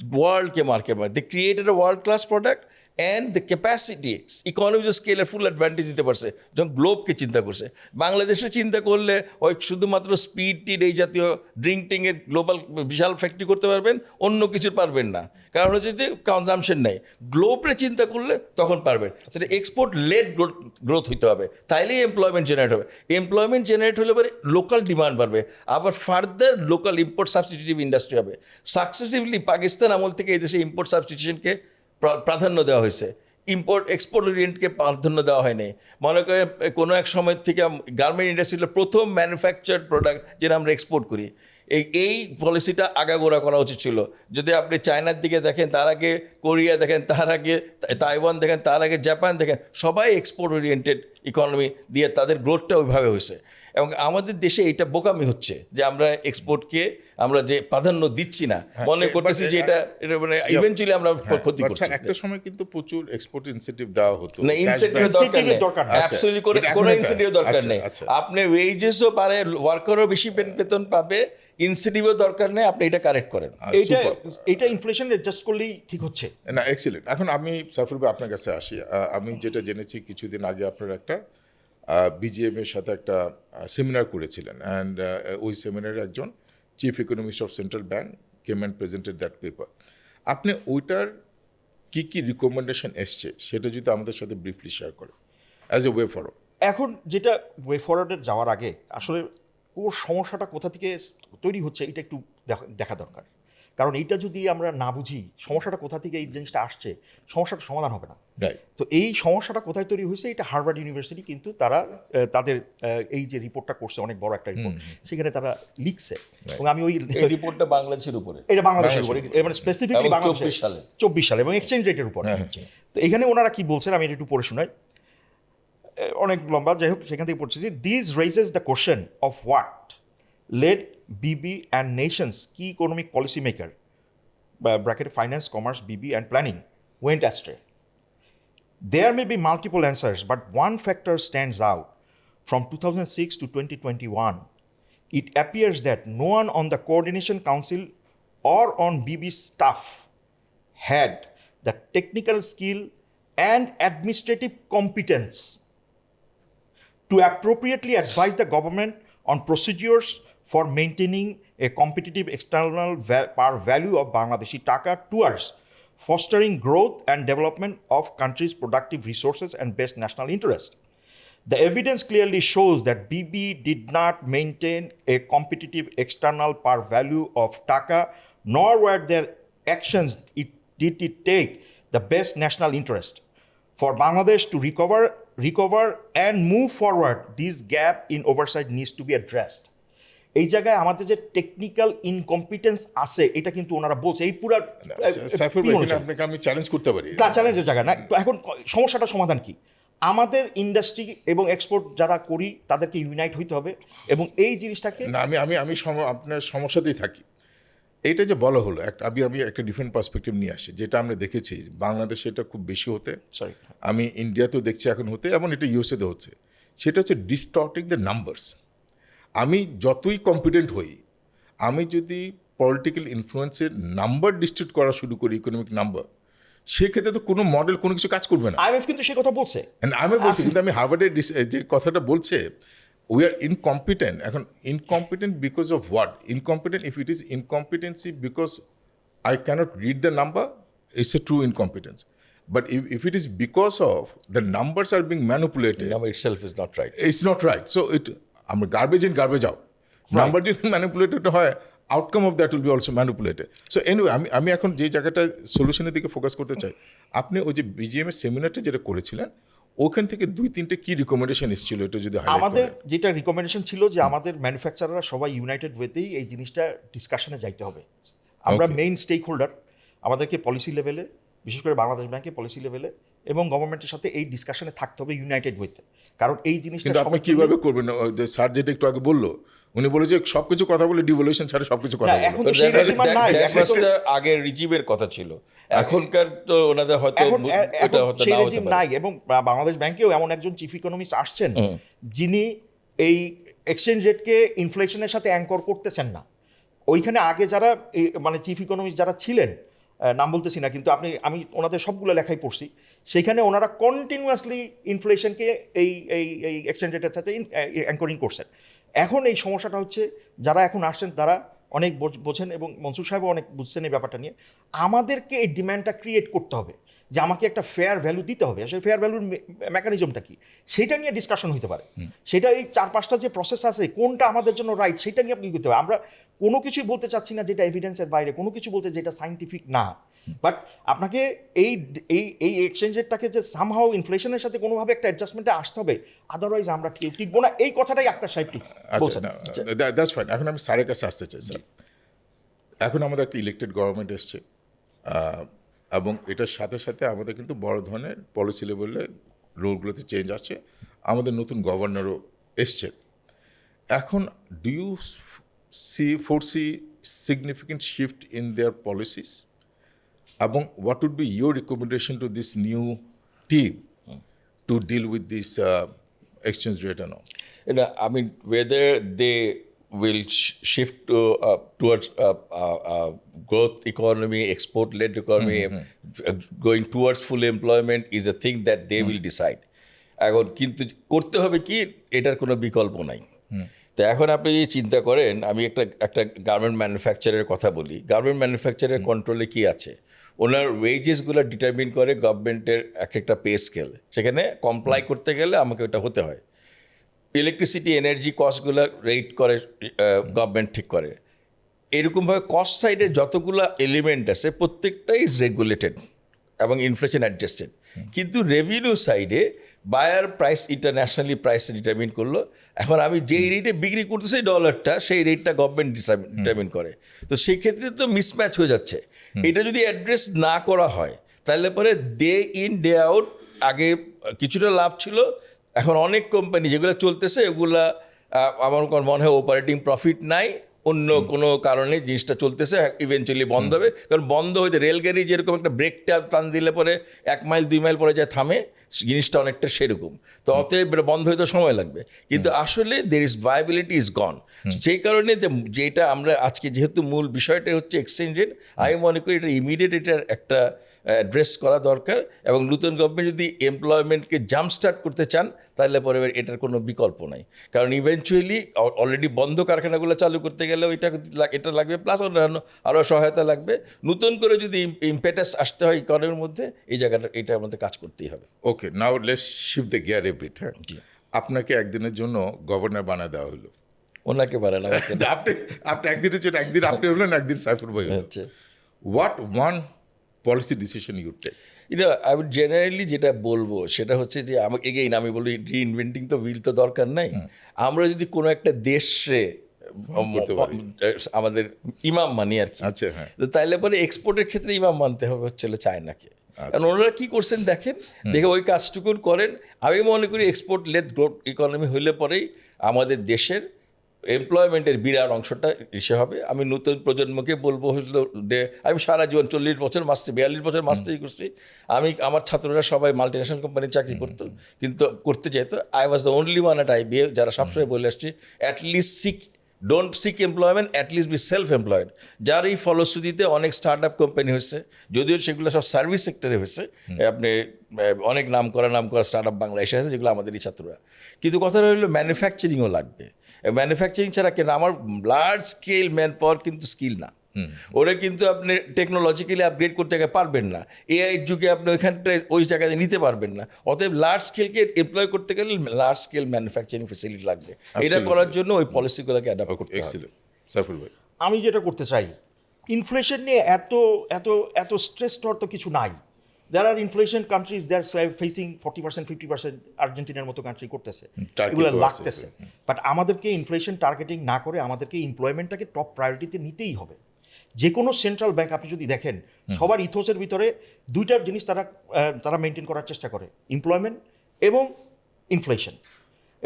ওয়ার্ল্ডকে মার্কেট মানে? They created a world class product and the capacity economies of স্কেলের ফুল অ্যাডভান্টেজ দিতে পারছে যখন গ্লোবকে চিন্তা করছে। বাংলাদেশে চিন্তা করলে ওই শুধুমাত্র স্পিড টিড এই জাতীয় ড্রিঙ্কিংয়ের গ্লোবাল বিশাল ফ্যাক্টরি করতে পারবেন, অন্য কিছু পারবেন না, কারণ হচ্ছে যে কনজামশন নেই। গ্লোবরে চিন্তা করলে তখন পারবেন। সেটা এক্সপোর্ট লেড গ্রোথ হইতে হবে, তাইলেই এমপ্লয়মেন্ট জেনারেট হবে। এমপ্লয়মেন্ট জেনারেট হলে পরে লোকাল ডিমান্ড বাড়বে, আবার ফার্দার লোকাল ইম্পোর্ট সাবস্টিটিউটিভ ইন্ডাস্ট্রি হবে। সাকসেসিভলি পাকিস্তান আমল থেকে এই দেশে ইম্পোর্ট সাবস্টিটিউশনকে প্রাধান্য দেওয়া হয়েছে, ইম্পোর্ট এক্সপোর্ট ওরিয়েন্টকে প্রাধান্য দেওয়া হয়নি। মনে করে কোনো এক সময় থেকে গার্মেন্ট ইন্ডাস্ট্রি হলো প্রথম ম্যানুফ্যাকচার্ড প্রোডাক্ট যেটা আমরা এক্সপোর্ট করি। এই পলিসিটা আগাগোড়া করা উচিত ছিল। যদি আপনি চায়নার দিকে দেখেন, তার আগে কোরিয়া দেখেন, তার আগে তাইওয়ান দেখেন, তার আগে জাপান দেখেন, সবাই এক্সপোর্ট ওরিয়েন্টেড ইকোনমি দিয়ে তাদের গ্রোথটা ওইভাবে হয়েছে। এবং আমাদের দেশে এটা বোকামি হচ্ছে যে আমরা এক্সপোর্টকে আমরা যে প্রাধান্য দিচ্ছি না, মনে করতেছি যে এটা মানে ইভেন্চুয়ালি আমরা ক্ষতি করছি। একটা সময় কিন্তু প্রচুর এক্সপোর্ট ইনসেন্টিভ দেওয়া হতো। না, ইনসেন্টিভের দরকার নেই, অ্যাবসলিউটলি কোনো ইনসেন্টিভের দরকার নেই। আপনি ওয়েজেসও পারে, ওয়ার্কারও বেশি বেতন পাবে, ইনসেন্টিভও দরকার নেই, আপনি এটা কারেক্ট করেন। এটা ইনফ্লেশন অ্যাডজাস্ট করলেই ঠিক হচ্ছে না, এক্সিলেন্ট। এখন আমি সাইফুল ভাই আপনার কাছে আসি। আমি যেটা জেনেছি কিছুদিন আগে আপনার একটা বিজিএম এর সাথে একটা সেমিনার করেছিলেন, অ্যান্ড ওই সেমিনারে একজন chief economist of central bank came and presented that paper. আপনি ওইটার কী কী রিকমেন্ডেশন এসছে সেটা যদি আমাদের সাথে ব্রিফলি শেয়ার করেন অ্যাজ এ ওয়ে ফরওয়ার্ড। এখন যেটা ওয়ে ফরওয়ার্ডে যাওয়ার আগে আসলে ওর সমস্যাটা কোথা থেকে তৈরি হচ্ছে এটা একটু দেখা দরকার। কারণ এইটা যদি আমরা না বুঝি সমস্যাটা কোথা থেকে এই জিনিসটা আসছে, সমস্যাটা সমাধান হবে না। তো এই সমস্যাটা কোথায় তৈরি হয়েছে, এটা হার্ভার্ড ইউনিভার্সিটি কিন্তু তারা তাদের এই যে রিপোর্টটা করছে, অনেক বড় একটা রিপোর্ট, সেখানে তারা লিখছে। এবং আমি ওই রিপোর্টটা বাংলাদেশের উপরে, এটা বাংলাদেশের উপরে, মানে স্পেসিফিকলি বাংলাদেশ 24 সালে এবং এক্সচেঞ্জ রেটের উপরে। তো এখানে ওনারা কি বলছেন আমি এটা একটু পড়ে শোনাই, অনেক লম্বা, যাই হোক সেখান থেকে পড়ছি যে this raises the question of what led B B and nations কি economic policy maker bracket finance, commerce, BB, and planning went astray. There may be multiple answers, but one factor stands out. From 2006 to 2021, it appears that no one on the Coordination Council or on BB staff had the technical skill and administrative competence to appropriately advise the government on procedures for maintaining a competitive external par value of Bangladeshi taka towards fostering growth and development of country's productive resources and best national interest. The evidence clearly shows that BB did not maintain a competitive external par value of taka, nor were their actions did it take the best national interest. For Bangladesh to recover and move forward, this gap in oversight needs to be addressed. এই জায়গায় আমাদের যে technical incompetence আছে এটা কিন্তু ওনারা বলছে। এই পুরো সাইফুল ভাই, আপনাকে আমি চ্যালেঞ্জ করতে পারি না, চ্যালেঞ্জের জায়গা না। এখন সমস্যাটা সমাধান কি? আমাদের ইন্ডাস্ট্রি এবং এক্সপোর্ট যারা করি তাদেরকে ইউনাইট হইতে হবে এবং এই জিনিসটাকে না, আমি আপনার সমস্যাতেই থাকি। এইটা যে বলা হলো আমি একটা ডিফারেন্ট পার্সপেক্টিভ নিয়ে আসি, যেটা আমরা দেখেছি বাংলাদেশে এটা খুব বেশি হতে, আমি ইন্ডিয়াতেও দেখছি এখন হতে, এবং এটা ইউএসএতে হচ্ছে। সেটা হচ্ছে ডিস্টর্টিং দ্য নাম্বারস। আমি যতই কম্পিটেন্ট হই, আমি যদি পলিটিক্যাল ইনফ্লুয়েন্সের নাম্বার ডিস্ট্রিবিউট করা শুরু করি, ইকোনমিক নাম্বার, সেক্ষেত্রে তো কোনো মডেল কোনো কিছু কাজ করবে না। আইএমএফ কিন্তু সে কথা বলছে, আমি বলছি, কিন্তু আমি হার্ভার্ডের যে কথাটা বলছে, উই আর ইনকম্পিটেন্ট। এখন incompetent because of what? Incompetent, if it is incompetency because I cannot read the number, it's a true incompetence. But if it is because of the numbers are being manipulated, the number itself is not right. It's not right. So আমরা garbage in garbage out, number যদি manipulated হয়, outcome of that will be also manipulated. So anyway, আমি এখন যে জায়গাটা সলিউশনের দিকে focus করতে চাই, আপনি ওই যে বিজিএম এর সেমিনারটা যেটা করেছিলেন, ওখান থেকে 2-3টে কি রিকমেন্ডেশন এসেছিল, এটা যদি highlight আমাদের করেন। যেটা রিকমেন্ডেশন ছিল যে আমাদের ম্যানুফ্যাকচারাররা সবাই ইউনাইটেড ওয়েতেই এই জিনিসটা ডিসকাশনে যাইতে হবে। আমরা Okay. মেইন স্টেক হোল্ডার, আমাদেরকে পলিসি লেভেলে, বিশেষ করে বাংলাদেশ ব্যাংকে পলিসি লেভেলে এবং গভর্নমেন্টের সাথে এই ডিসকাশনে থাকতে হবে ইউনাইটেড ওয়েতে। কারণ এই জিনিসটা কিন্তু আপনি সবার জন্য- কিভাবে করবেন? ওই যে স্যার যেটা একটু আগে বললো, উনি বলে যে সবকিছু কথা বলে ডিভলিউশন ছাড়া সবকিছু কথা না, বলে। এখন তো সেই regime আর নাই। এখন তো- আগের রিজিমের কথা ছিল, এখনকার তো ওনাদের হয়তো এখন এটা হয়তো সেই নাও হতে রেজিম পারে। নাই এবং বাংলাদেশ ব্যাংকেও এমন একজন চিফ ইকোনমিস্ট আসছেন যিনি এই এক্সচেঞ্জ রেটকে ইনফ্লেশনের সাথে অ্যাঙ্কর করতেছেন না। ওইখানে আগে যারা মানে চিফ ইকোনমিস্ট যারা ছিলেন, নাম বলতেছি না, কিন্তু আমি ওনাদের সবগুলো লেখাই পড়ছি, সেখানে ওনারা কন্টিনিউয়াসলি ইনফ্লেশনকে এই এই এই এক্সচেঞ্জ রেটের সাথে অ্যাঙ্করিং করছেন। এখন এই সমস্যাটা হচ্ছে যারা এখন আসছেন তারা অনেক বোঝেন এবং মনসুর সাহেবও অনেক বুঝছেন এই ব্যাপারটা নিয়ে। আমাদেরকে এই ডিম্যান্ডটা ক্রিয়েট করতে হবে যে আমাকে একটা ফেয়ার ভ্যালু দিতে হবে। আসলে ফেয়ার ভ্যালুর মেকানিজমটা কি সেটা নিয়ে ডিসকাশন হতে পারে। সেটা এই 4-5টা যে প্রসেস আছে কোনটা আমাদের জন্য রাইট সেটা নিয়ে আপনি করতে হবে। আমরা কোনো কিছুই বলতে চাচ্ছি না যেটা এভিডেন্সের বাইরে, কোনো কিছু বলতে যেটা সাইন্টিফিক না, বাট আপনাকে এই এই এই এক্সচেঞ্জ রেটটাকে যে সামহাও ইনফ্লেশনের সাথে কোনোভাবে একটা অ্যাডজাস্টমেন্টে আসতে হবে, আদারওয়াইজ আমরা কেউ টিকবো না। এই কথাটাই আক্তার সাহেব আচ্ছা, বলছেন। That's fine. এখন আমি স্যারের কাছে আসতে চাই। স্যার, এখন আমাদের একটা ইলেক্টেড গভর্নমেন্ট এসছে, এবং এটার সাথে সাথে আমাদের কিন্তু বড় ধরনের পলিসি লেভেলে রুলগুলোতে চেঞ্জ আসছে। আমাদের নতুন গভর্নরও এসছে। এখন do you foresee significant shift in their policies? এবং what would be your recommendation to this new team to deal with this exchange rate and all? I mean, whether they will shift towards growth economy, export-led economy, going towards full employment is a thing that they will decide. এখন কিন্তু করতে হবে কি, এটার কোনো বিকল্প নাই। তো এখন আপনি যদি চিন্তা করেন, আমি একটা গার্মেন্ট ম্যানুফ্যাকচারের কথা বলি। গার্মেন্ট ম্যানুফ্যাকচারের কন্ট্রোলে কি আছে? ওনার ওয়েজেসগুলো ডিটারমিন করে গভর্নমেন্টের একটা পে স্কেল, সেখানে কমপ্লাই করতে গেলে আমাকে ওটা হতে হয়। ইলেকট্রিসিটি এনার্জি কস্টগুলো রেট করে গভর্নমেন্ট ঠিক করে। এরকমভাবে কস্ট সাইডের যতগুলো এলিমেন্ট আছে প্রত্যেকটাই ইজ রেগুলেটেড এবং ইনফ্লেশন অ্যাডজাস্টেড। কিন্তু রেভিনিউ সাইডে buyer price internationally price determine করলো। এখন আমি যেই রেটে বিক্রি করতেছি ডলারটা, সেই রেটটা গভর্নমেন্ট ডিটারমিন করে। তো সেই ক্ষেত্রে তো মিসম্যাচ হয়ে যাচ্ছে। এটা যদি অ্যাড্রেস না করা হয় তাহলে পরে ডে ইন ডে আউট, আগে কিছুটা লাভ ছিল, এখন অনেক কোম্পানি যেগুলো চলতেছে ওগুলা আমার মনে হয় অপারেটিং প্রফিট নাই, অন্য কোনো কারণে জিনিসটা চলতেছে, ইভেনচুয়ালি বন্ধ হবে। কারণ বন্ধ হইতে রেলগাড়ি যেরকম একটা ব্রেকটা টান দিলে পরে 1 মাইল 2 মাইল পরে যায় থামে, জিনিসটা অনেকটা সেরকম। তো অতএব বন্ধ হইতে সময় লাগবে, কিন্তু আসলে দের ইজ ভায়াবিলিটি ইজ গন। সেই কারণে যেটা আমরা আজকে যেহেতু মূল বিষয়টা হচ্ছে এক্সচেঞ্জ রেট, আমি মনে করি এটা ইমিডিয়েট এটার একটা অ্যাড্রেস করা দরকার। এবং নতুন গভর্নমেন্ট যদি এমপ্লয়মেন্টকে জাম্প স্টার্ট করতে চান তাহলে পরে এটার কোনো বিকল্প নাই। কারণ ইভেনচুয়ালি অলরেডি বন্ধ কারখানাগুলো চালু করতে গেলে এটা লাগবে, প্লাস অন্যান্য আরও সহায়তা লাগবে। নতুন করে যদি ইম্পেটাস আসতে হয় ইকোনমির মধ্যে, এই জায়গাটা এটার মধ্যে কাজ করতেই হবে। Okay, now let's shift the gear a bit. হ্যাঁ, আপনাকে একদিনের জন্য গভর্নর বানিয়ে দেওয়া হলো। ওনাকে পারে না আপনি একদিনের জন্য, একদিন আপনি হলেন, একদিন সাইফুর ভাই হলো। হচ্ছে what one policy decision you take? আমি জেনারেলি যেটা বলবো সেটা হচ্ছে যে আমি বলি রিইনভেন্টিং তো হুইল তো দরকার নাই। আমরা যদি কোনো একটা দেশে আমাদের ইমাম মানি আর কি, আচ্ছা, হ্যাঁ, তাইলে পরে এক্সপোর্টের ক্ষেত্রে ইমাম মানতে হবে হচ্ছে চায়নাকে। কারণ ওনারা কি করছেন দেখে ওই কাজটুকুন করেন। আমি মনে করি এক্সপোর্ট লেড গ্রোথ ইকোনমি হইলে পরেই আমাদের দেশের এমপ্লয়মেন্টের বিরাট অংশটা এসে হবে। আমি নতুন প্রজন্মকে বলবো আমি সারা জীবন 40 বছর 42 বছর মাস্টারি করছি। আমার ছাত্ররা সবাই মাল্টিন্যাশনাল কোম্পানির চাকরি করতো, কিন্তু করতে চাইতো। I was the only one at IBA যারা সবসময় বলে আসছি, at least don't seek employment, at least be self employed. যার এই ফলশ্রুতিতে অনেক স্টার্ট আপ কোম্পানি হয়েছে, যদিও সেগুলো সব সার্ভিস সেক্টরে হয়েছে। আপনি অনেক নাম করা স্টার্ট আপ বাংলা এসে আছে, যেগুলো আমাদেরই ছাত্ররা। কিন্তু কথাটা হলো ম্যানুফ্যাকচারিংও লাগবে। ম্যানুফ্যাকচারিং ছাড়া কেন, আমার লার্জ স্কেল ম্যান পাওয়ার কিন্তু স্কিল না। ওরা কিন্তু আপনি টেকনোলজিক্যালি আপগ্রেড করতে পারবেন না, এআই যুগে আপনি ওইখানটায় ওই জায়গাতে নিতে পারবেন না। অতএব লার্জ স্কেলকে এমপ্লয় করতে গেলে লার্জ স্কেল ম্যানুফ্যাকচারিং ফেসিলিটি লাগবে। এটা করার জন্য ওই পলিসিগুলোকে অ্যাডাপ্ট করতে হবে। এক্সিলেন্ট সাইফুল ভাই। আমি যেটা করতে চাই, ইনফ্লেশন নিয়ে এত এত এত স্ট্রেস তো কিছু নাই। There are inflation countries they are facing 40%, 50%, আর্জেন্টিনার মতো কান্ট্রি করতেছে, টার্কি এগুলো তো আছে। লাগতেছে। বাট আমাদেরকে ইনফ্লেশন টার্গেটিং না করে আমাদেরকে এমপ্লয়মেন্টটাকে টপ প্রায়োরিটিতে নিতেই হবে। যে কোনো সেন্ট্রাল ব্যাংক আপনি যদি দেখেন, সবার ইথোসের ভিতরে দুইটা জিনিস তারা মেনটেন করার চেষ্টা করে, এমপ্লয়মেন্ট এবং ইনফ্লেশন।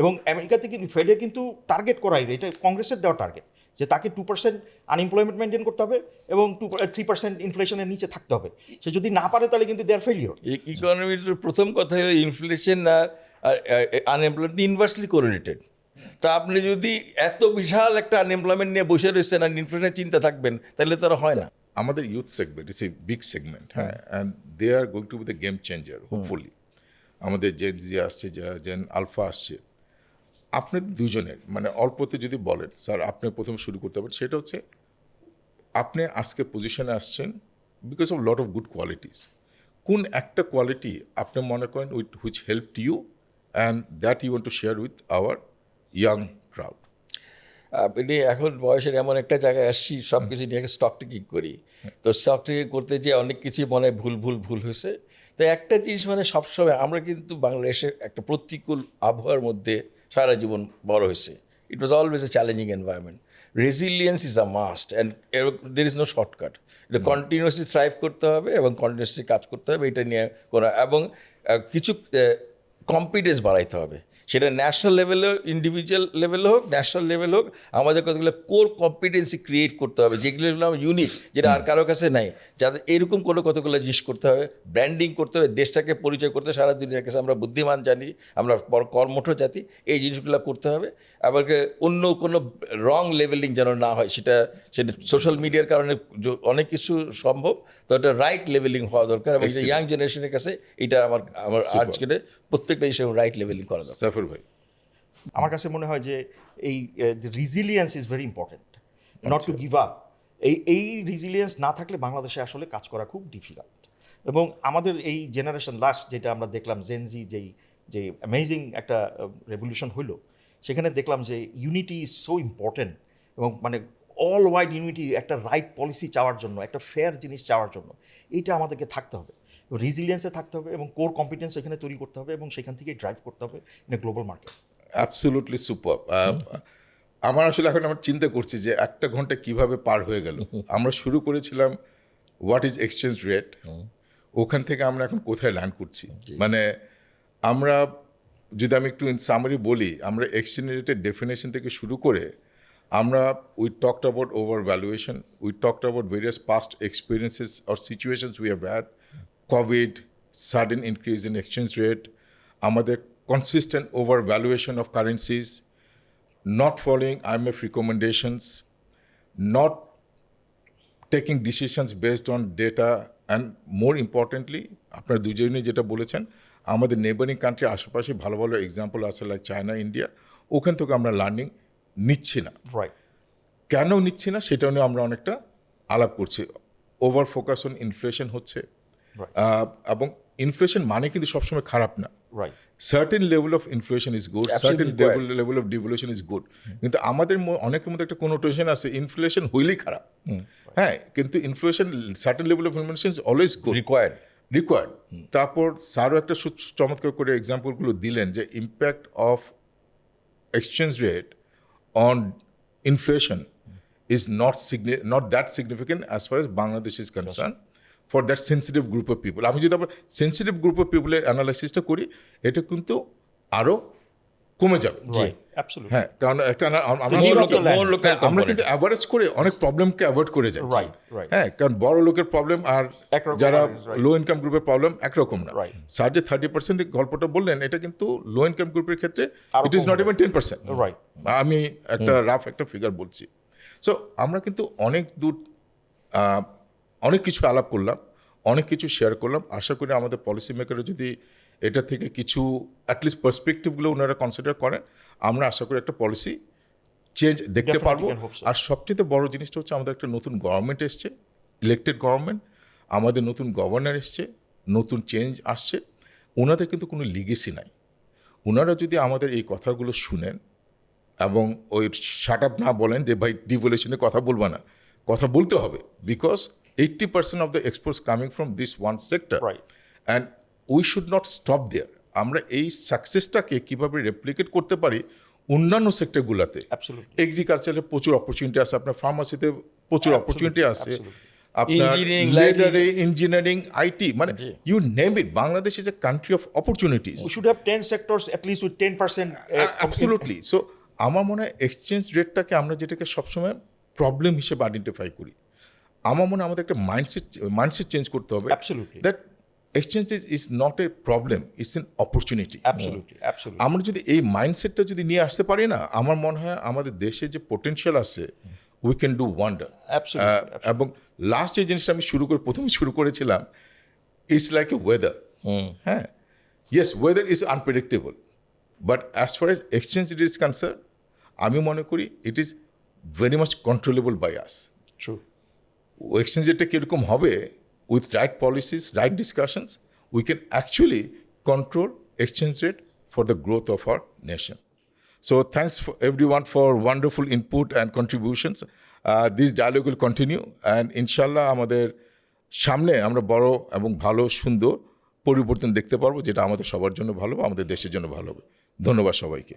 এবং আমেরিকাতে কিন্তু ফেডে কিন্তু টার্গেট করাই, এটা কংগ্রেসের দেওয়া টার্গেট, যে তাকে 2% আনএমপ্লয়মেন্ট মেনটেন করতে হবে এবং 3% ইনফ্লেশনের নিচে থাকতে হবে। সে যদি না পারে তাহলে কিন্তু দেয়ার ফেলিওর। ইকোনমির প্রথম কথা হলো ইনফ্লেশন আর আনএমপ্লয়মেন্ট ইনভার্সলি কোরিলেটেড। তা আপনি যদি এত বিশাল একটা আনএমপ্লয়মেন্ট নিয়ে বসে রয়েছেন আর ইনফ্লেশনের চিন্তা থাকবেন, তাহলে তো আর হয় না। আমাদের youth segment it's a big segment, হ্যাঁ, and they are going to be the game changer hopefully. আমাদের জেন জি আসছে, জেন আলফা আসছে। আপনাদের দুজনের মানে অল্পতে যদি বলেন স্যার, আপনি প্রথম শুরু করতে পারেন, সেটা হচ্ছে আপনি আজকে পজিশনে আসছেন because of lot of good qualities. কোন একটা কোয়ালিটি আপনি মনে করেন which helped you and that you want to share with our young crowd? আপনি এখন বয়সের এমন একটা জায়গায় আসছি, সব কিছু নিয়ে স্টক টেকিং করি, তো স্টক টেকিং করতে যে অনেক কিছুই মনে হয় ভুল হয়েছে। তো একটা জিনিস মানে সবসময় আমরা কিন্তু বাংলাদেশের একটা প্রতিকূল আবহাওয়ার মধ্যে সারা জীবন বড় হয়েছে। It was always a challenging environment. Resilience is a must and there is no shortcut. এটা কন্টিনিউয়াসলি থ্রাইভ করতে হবে এবং কন্টিনিউয়াসলি কাজ করতে হবে, এটা নিয়ে করা, এবং কিছু কম্পিটেন্স বাড়াইতে হবে। সেটা ন্যাশনাল লেভেলে, ইন্ডিভিজুয়াল লেভেলে হোক, ন্যাশনাল লেভেল হোক, আমাদের কতগুলো কোর কম্পিটেন্সি ক্রিয়েট করতে হবে, যেগুলো ইউনিক, যেটা আর কারো কাছে নাই। যাদের এরকম কতগুলো জিনিস করতে হবে, ব্র্যান্ডিং করতে হবে, দেশটাকে পরিচয় করতে সারা দুনিয়ার কাছে আমরা বুদ্ধিমান জানি, আমরা কর্মঠ জাতি, এই জিনিসগুলো করতে হবে। আবার অন্য কোনো রং লেভেলিং যেন না হয়, সেটা সোশ্যাল মিডিয়ার কারণে অনেক কিছু সম্ভব, তো এটা রাইট লেভেলিং হওয়া দরকার। এবং ইয়াং জেনারেশনের কাছে এটা আমার আজকে প্রত্যেকটা হিসেবে রাইট লেভেলিং করা দরকার। সাইফুল ভাই। আমার কাছে মনে হয় যে এই resilience is very important, not to give up. এই রিজিলিয়েন্স না থাকলে বাংলাদেশে আসলে কাজ করা খুব ডিফিকাল্ট। এবং আমাদের এই জেনারেশন লাস্ট যেটা আমরা দেখলাম, জেনজি যে অ্যামেজিং একটা রেভলিউশন হইলো, সেখানে দেখলাম যে ইউনিটি ইজ সো ইম্পর্টেন্ট। এবং মানে অল ওয়াইড ইউনিটি, একটা রাইট পলিসি চাওয়ার জন্য, একটা ফেয়ার জিনিস চাওয়ার জন্য, এইটা আমাদেরকে থাকতে হবে, রিজিলিয়েন্সে থাকতে হবে এবং কোর কম্পিটেন্স এখানে তৈরি করতে হবে এবং সেখান থেকেই ড্রাইভ করতে হবে in a global market. Absolutely super. আমার আসলে এখন আমরা চিন্তা করছি যে একটা ঘন্টা কিভাবে পার হয়ে গেল। আমরা শুরু করেছিলাম হোয়াট ইজ এক্সচেঞ্জ রেট, ওখান থেকে আমরা এখন কোথায় ল্যান্ড করছি। মানে আমরা যদি আমি একটু ইন সামারি বলি, আমরা এক্সচেঞ্জ রেটের ডেফিনেশন থেকে শুরু করে আমরা we talked about over valuation, we talked about various past experiences or situations we have had, Covid, sudden increase in exchange rate, আমাদের consistent overvaluation of currencies, not following IMF recommendations, not taking decisions based on data, and more importantly, আপনার দুজনেই যেটা বলেছেন, আমাদের neighbouring country আশেপাশে ভালো ভালো example আছে, লাইক চায়না, ইন্ডিয়া, ওখান থেকে আমরা লার্নিং নিচ্ছি না। রাইট। কেন নিচ্ছি না সেটা নিয়ে আমরা অনেকটা আলাপ করছি। ওভার ফোকাস অন ইনফ্লেশন হচ্ছে, এবং ইনফ্লেশন মানে কিন্তু সবসময় খারাপ না। Right. Certain level of inflation is good, certain level of devaluation is good. কিন্তু আমাদের অনেকের মধ্যে একটা কোনোটেশন আছে, ইনফ্লেশন হইলেই খারাপ। হ্যাঁ, কিন্তু inflation, certain level of inflation is always good, required. তারপর স্যারও একটা চমৎকার করে এক্সাম্পলগুলো দিলেন যে impact of exchange rate on inflation is not that significant as far as Bangladesh is concerned for that sensitive group of people. আমি যদি আবার সেন্সিটিভ গ্রুপ অফ পিপলের অ্যানালাইসিসটা করি, এটা কিন্তু আরও কমে যাবে। হ্যাঁ, কারণ একটা আমরা কিন্তু অ্যাভারেজ করে অনেক প্রবলেমকে অ্যাভয়েড করে যাই। হ্যাঁ, কারণ বড় লোকের প্রবলেম আর যারা লো ইনকাম গ্রুপের প্রবলেম একরকম না। স্যার যে 30% গল্পটা বললেন, এটা কিন্তু লো ইনকাম গ্রুপের ক্ষেত্রে ইট ইজ নট ইভেন 10%। আমি একটা রাফ একটা ফিগার বলছি। সো আমরা কিন্তু অনেক দূর অনেক কিছু আলাপ করলাম, অনেক কিছু শেয়ার করলাম। আশা করি আমাদের পলিসি মেকাররা যদি এটা থেকে কিছু অ্যাটলিস্ট পার্সপেক্টিভগুলো ওনারা কনসিডার করেন, আমরা আশা করি একটা পলিসি চেঞ্জ দেখতে Definitely পারবো। can hope so. আর সবচেয়ে বড় জিনিসটা হচ্ছে আমাদের একটা নতুন গভর্নমেন্ট এসছে, ইলেক্টেড গভর্নমেন্ট, আমাদের নতুন গভর্নর এসছে, নতুন চেঞ্জ আসছে। ওনাদের কিন্তু কোনো লিগেসি নাই। ওনারা যদি আমাদের এই কথাগুলো শুনেন এবং ওই শাট আপ না বলেন যে ভাই ডিভলিউশনে কথা বলবা না, কথা বলতে হবে, because 80% of the exports coming from this one sector, Right. And we should not stop there. আমরা এই সাকসেসটাকে কীভাবে রেপ্লিকেট করতে পারি অন্যান্য সেক্টরগুলোতে। Absolutely. এগ্রিকালচারে প্রচুর অপরচুনিটি আছে, আপনার ফার্মাসিতে প্রচুর অপরচুনিটি আছে, Absolutely. আপনার Engineering, লেদারে, ইঞ্জিনিয়ারিং, আইটি, মানে জি। You name it, Bangladesh is a country of opportunities. We should have 10 sectors at least with 10%. Absolutely. So আমার মনে হয় এক্সচেঞ্জ রেটটাকে আমরা যেটাকে সবসময় প্রবলেম হিসেবে আইডেন্টিফাই করি, আমার মনে হয় আমাদের একটা মাইন্ডসেট চেঞ্জ করতে হবে। Absolutely. That exchange is not A problem, it's an opportunity. Absolutely. Absolutely. আমরা যদি এই মাইন্ডসেটটা যদি নিয়ে আসতে পারি না, আমার মনে হয় আমাদের দেশে যে পোটেনশিয়াল আছে, we can do wonder. Absolutely. এবং লাস্ট যে জিনিসটা আমি প্রথমে শুরু করেছিলাম, ইটস লাইক এ ওয়েদার। হ্যাঁ, yes, weather is unpredictable, but as far as exchange rate is concern, আমি মনে করি it is very much controllable by us. True. Exchange রেটটা কীরকম হবে, with right policies, right discussions, we can actually control exchange rate for the growth of our nation. So thanks for everyone for wonderful input and contributions. This dialogue will continue, and inshallah আমাদের সামনে আমরা বড় এবং ভালো সুন্দর পরিবর্তন দেখতে পারবো, যেটা আমাদের সবার জন্য ভালো হবে, আমাদের দেশের জন্য ভালো হবে। ধন্যবাদ সবাইকে।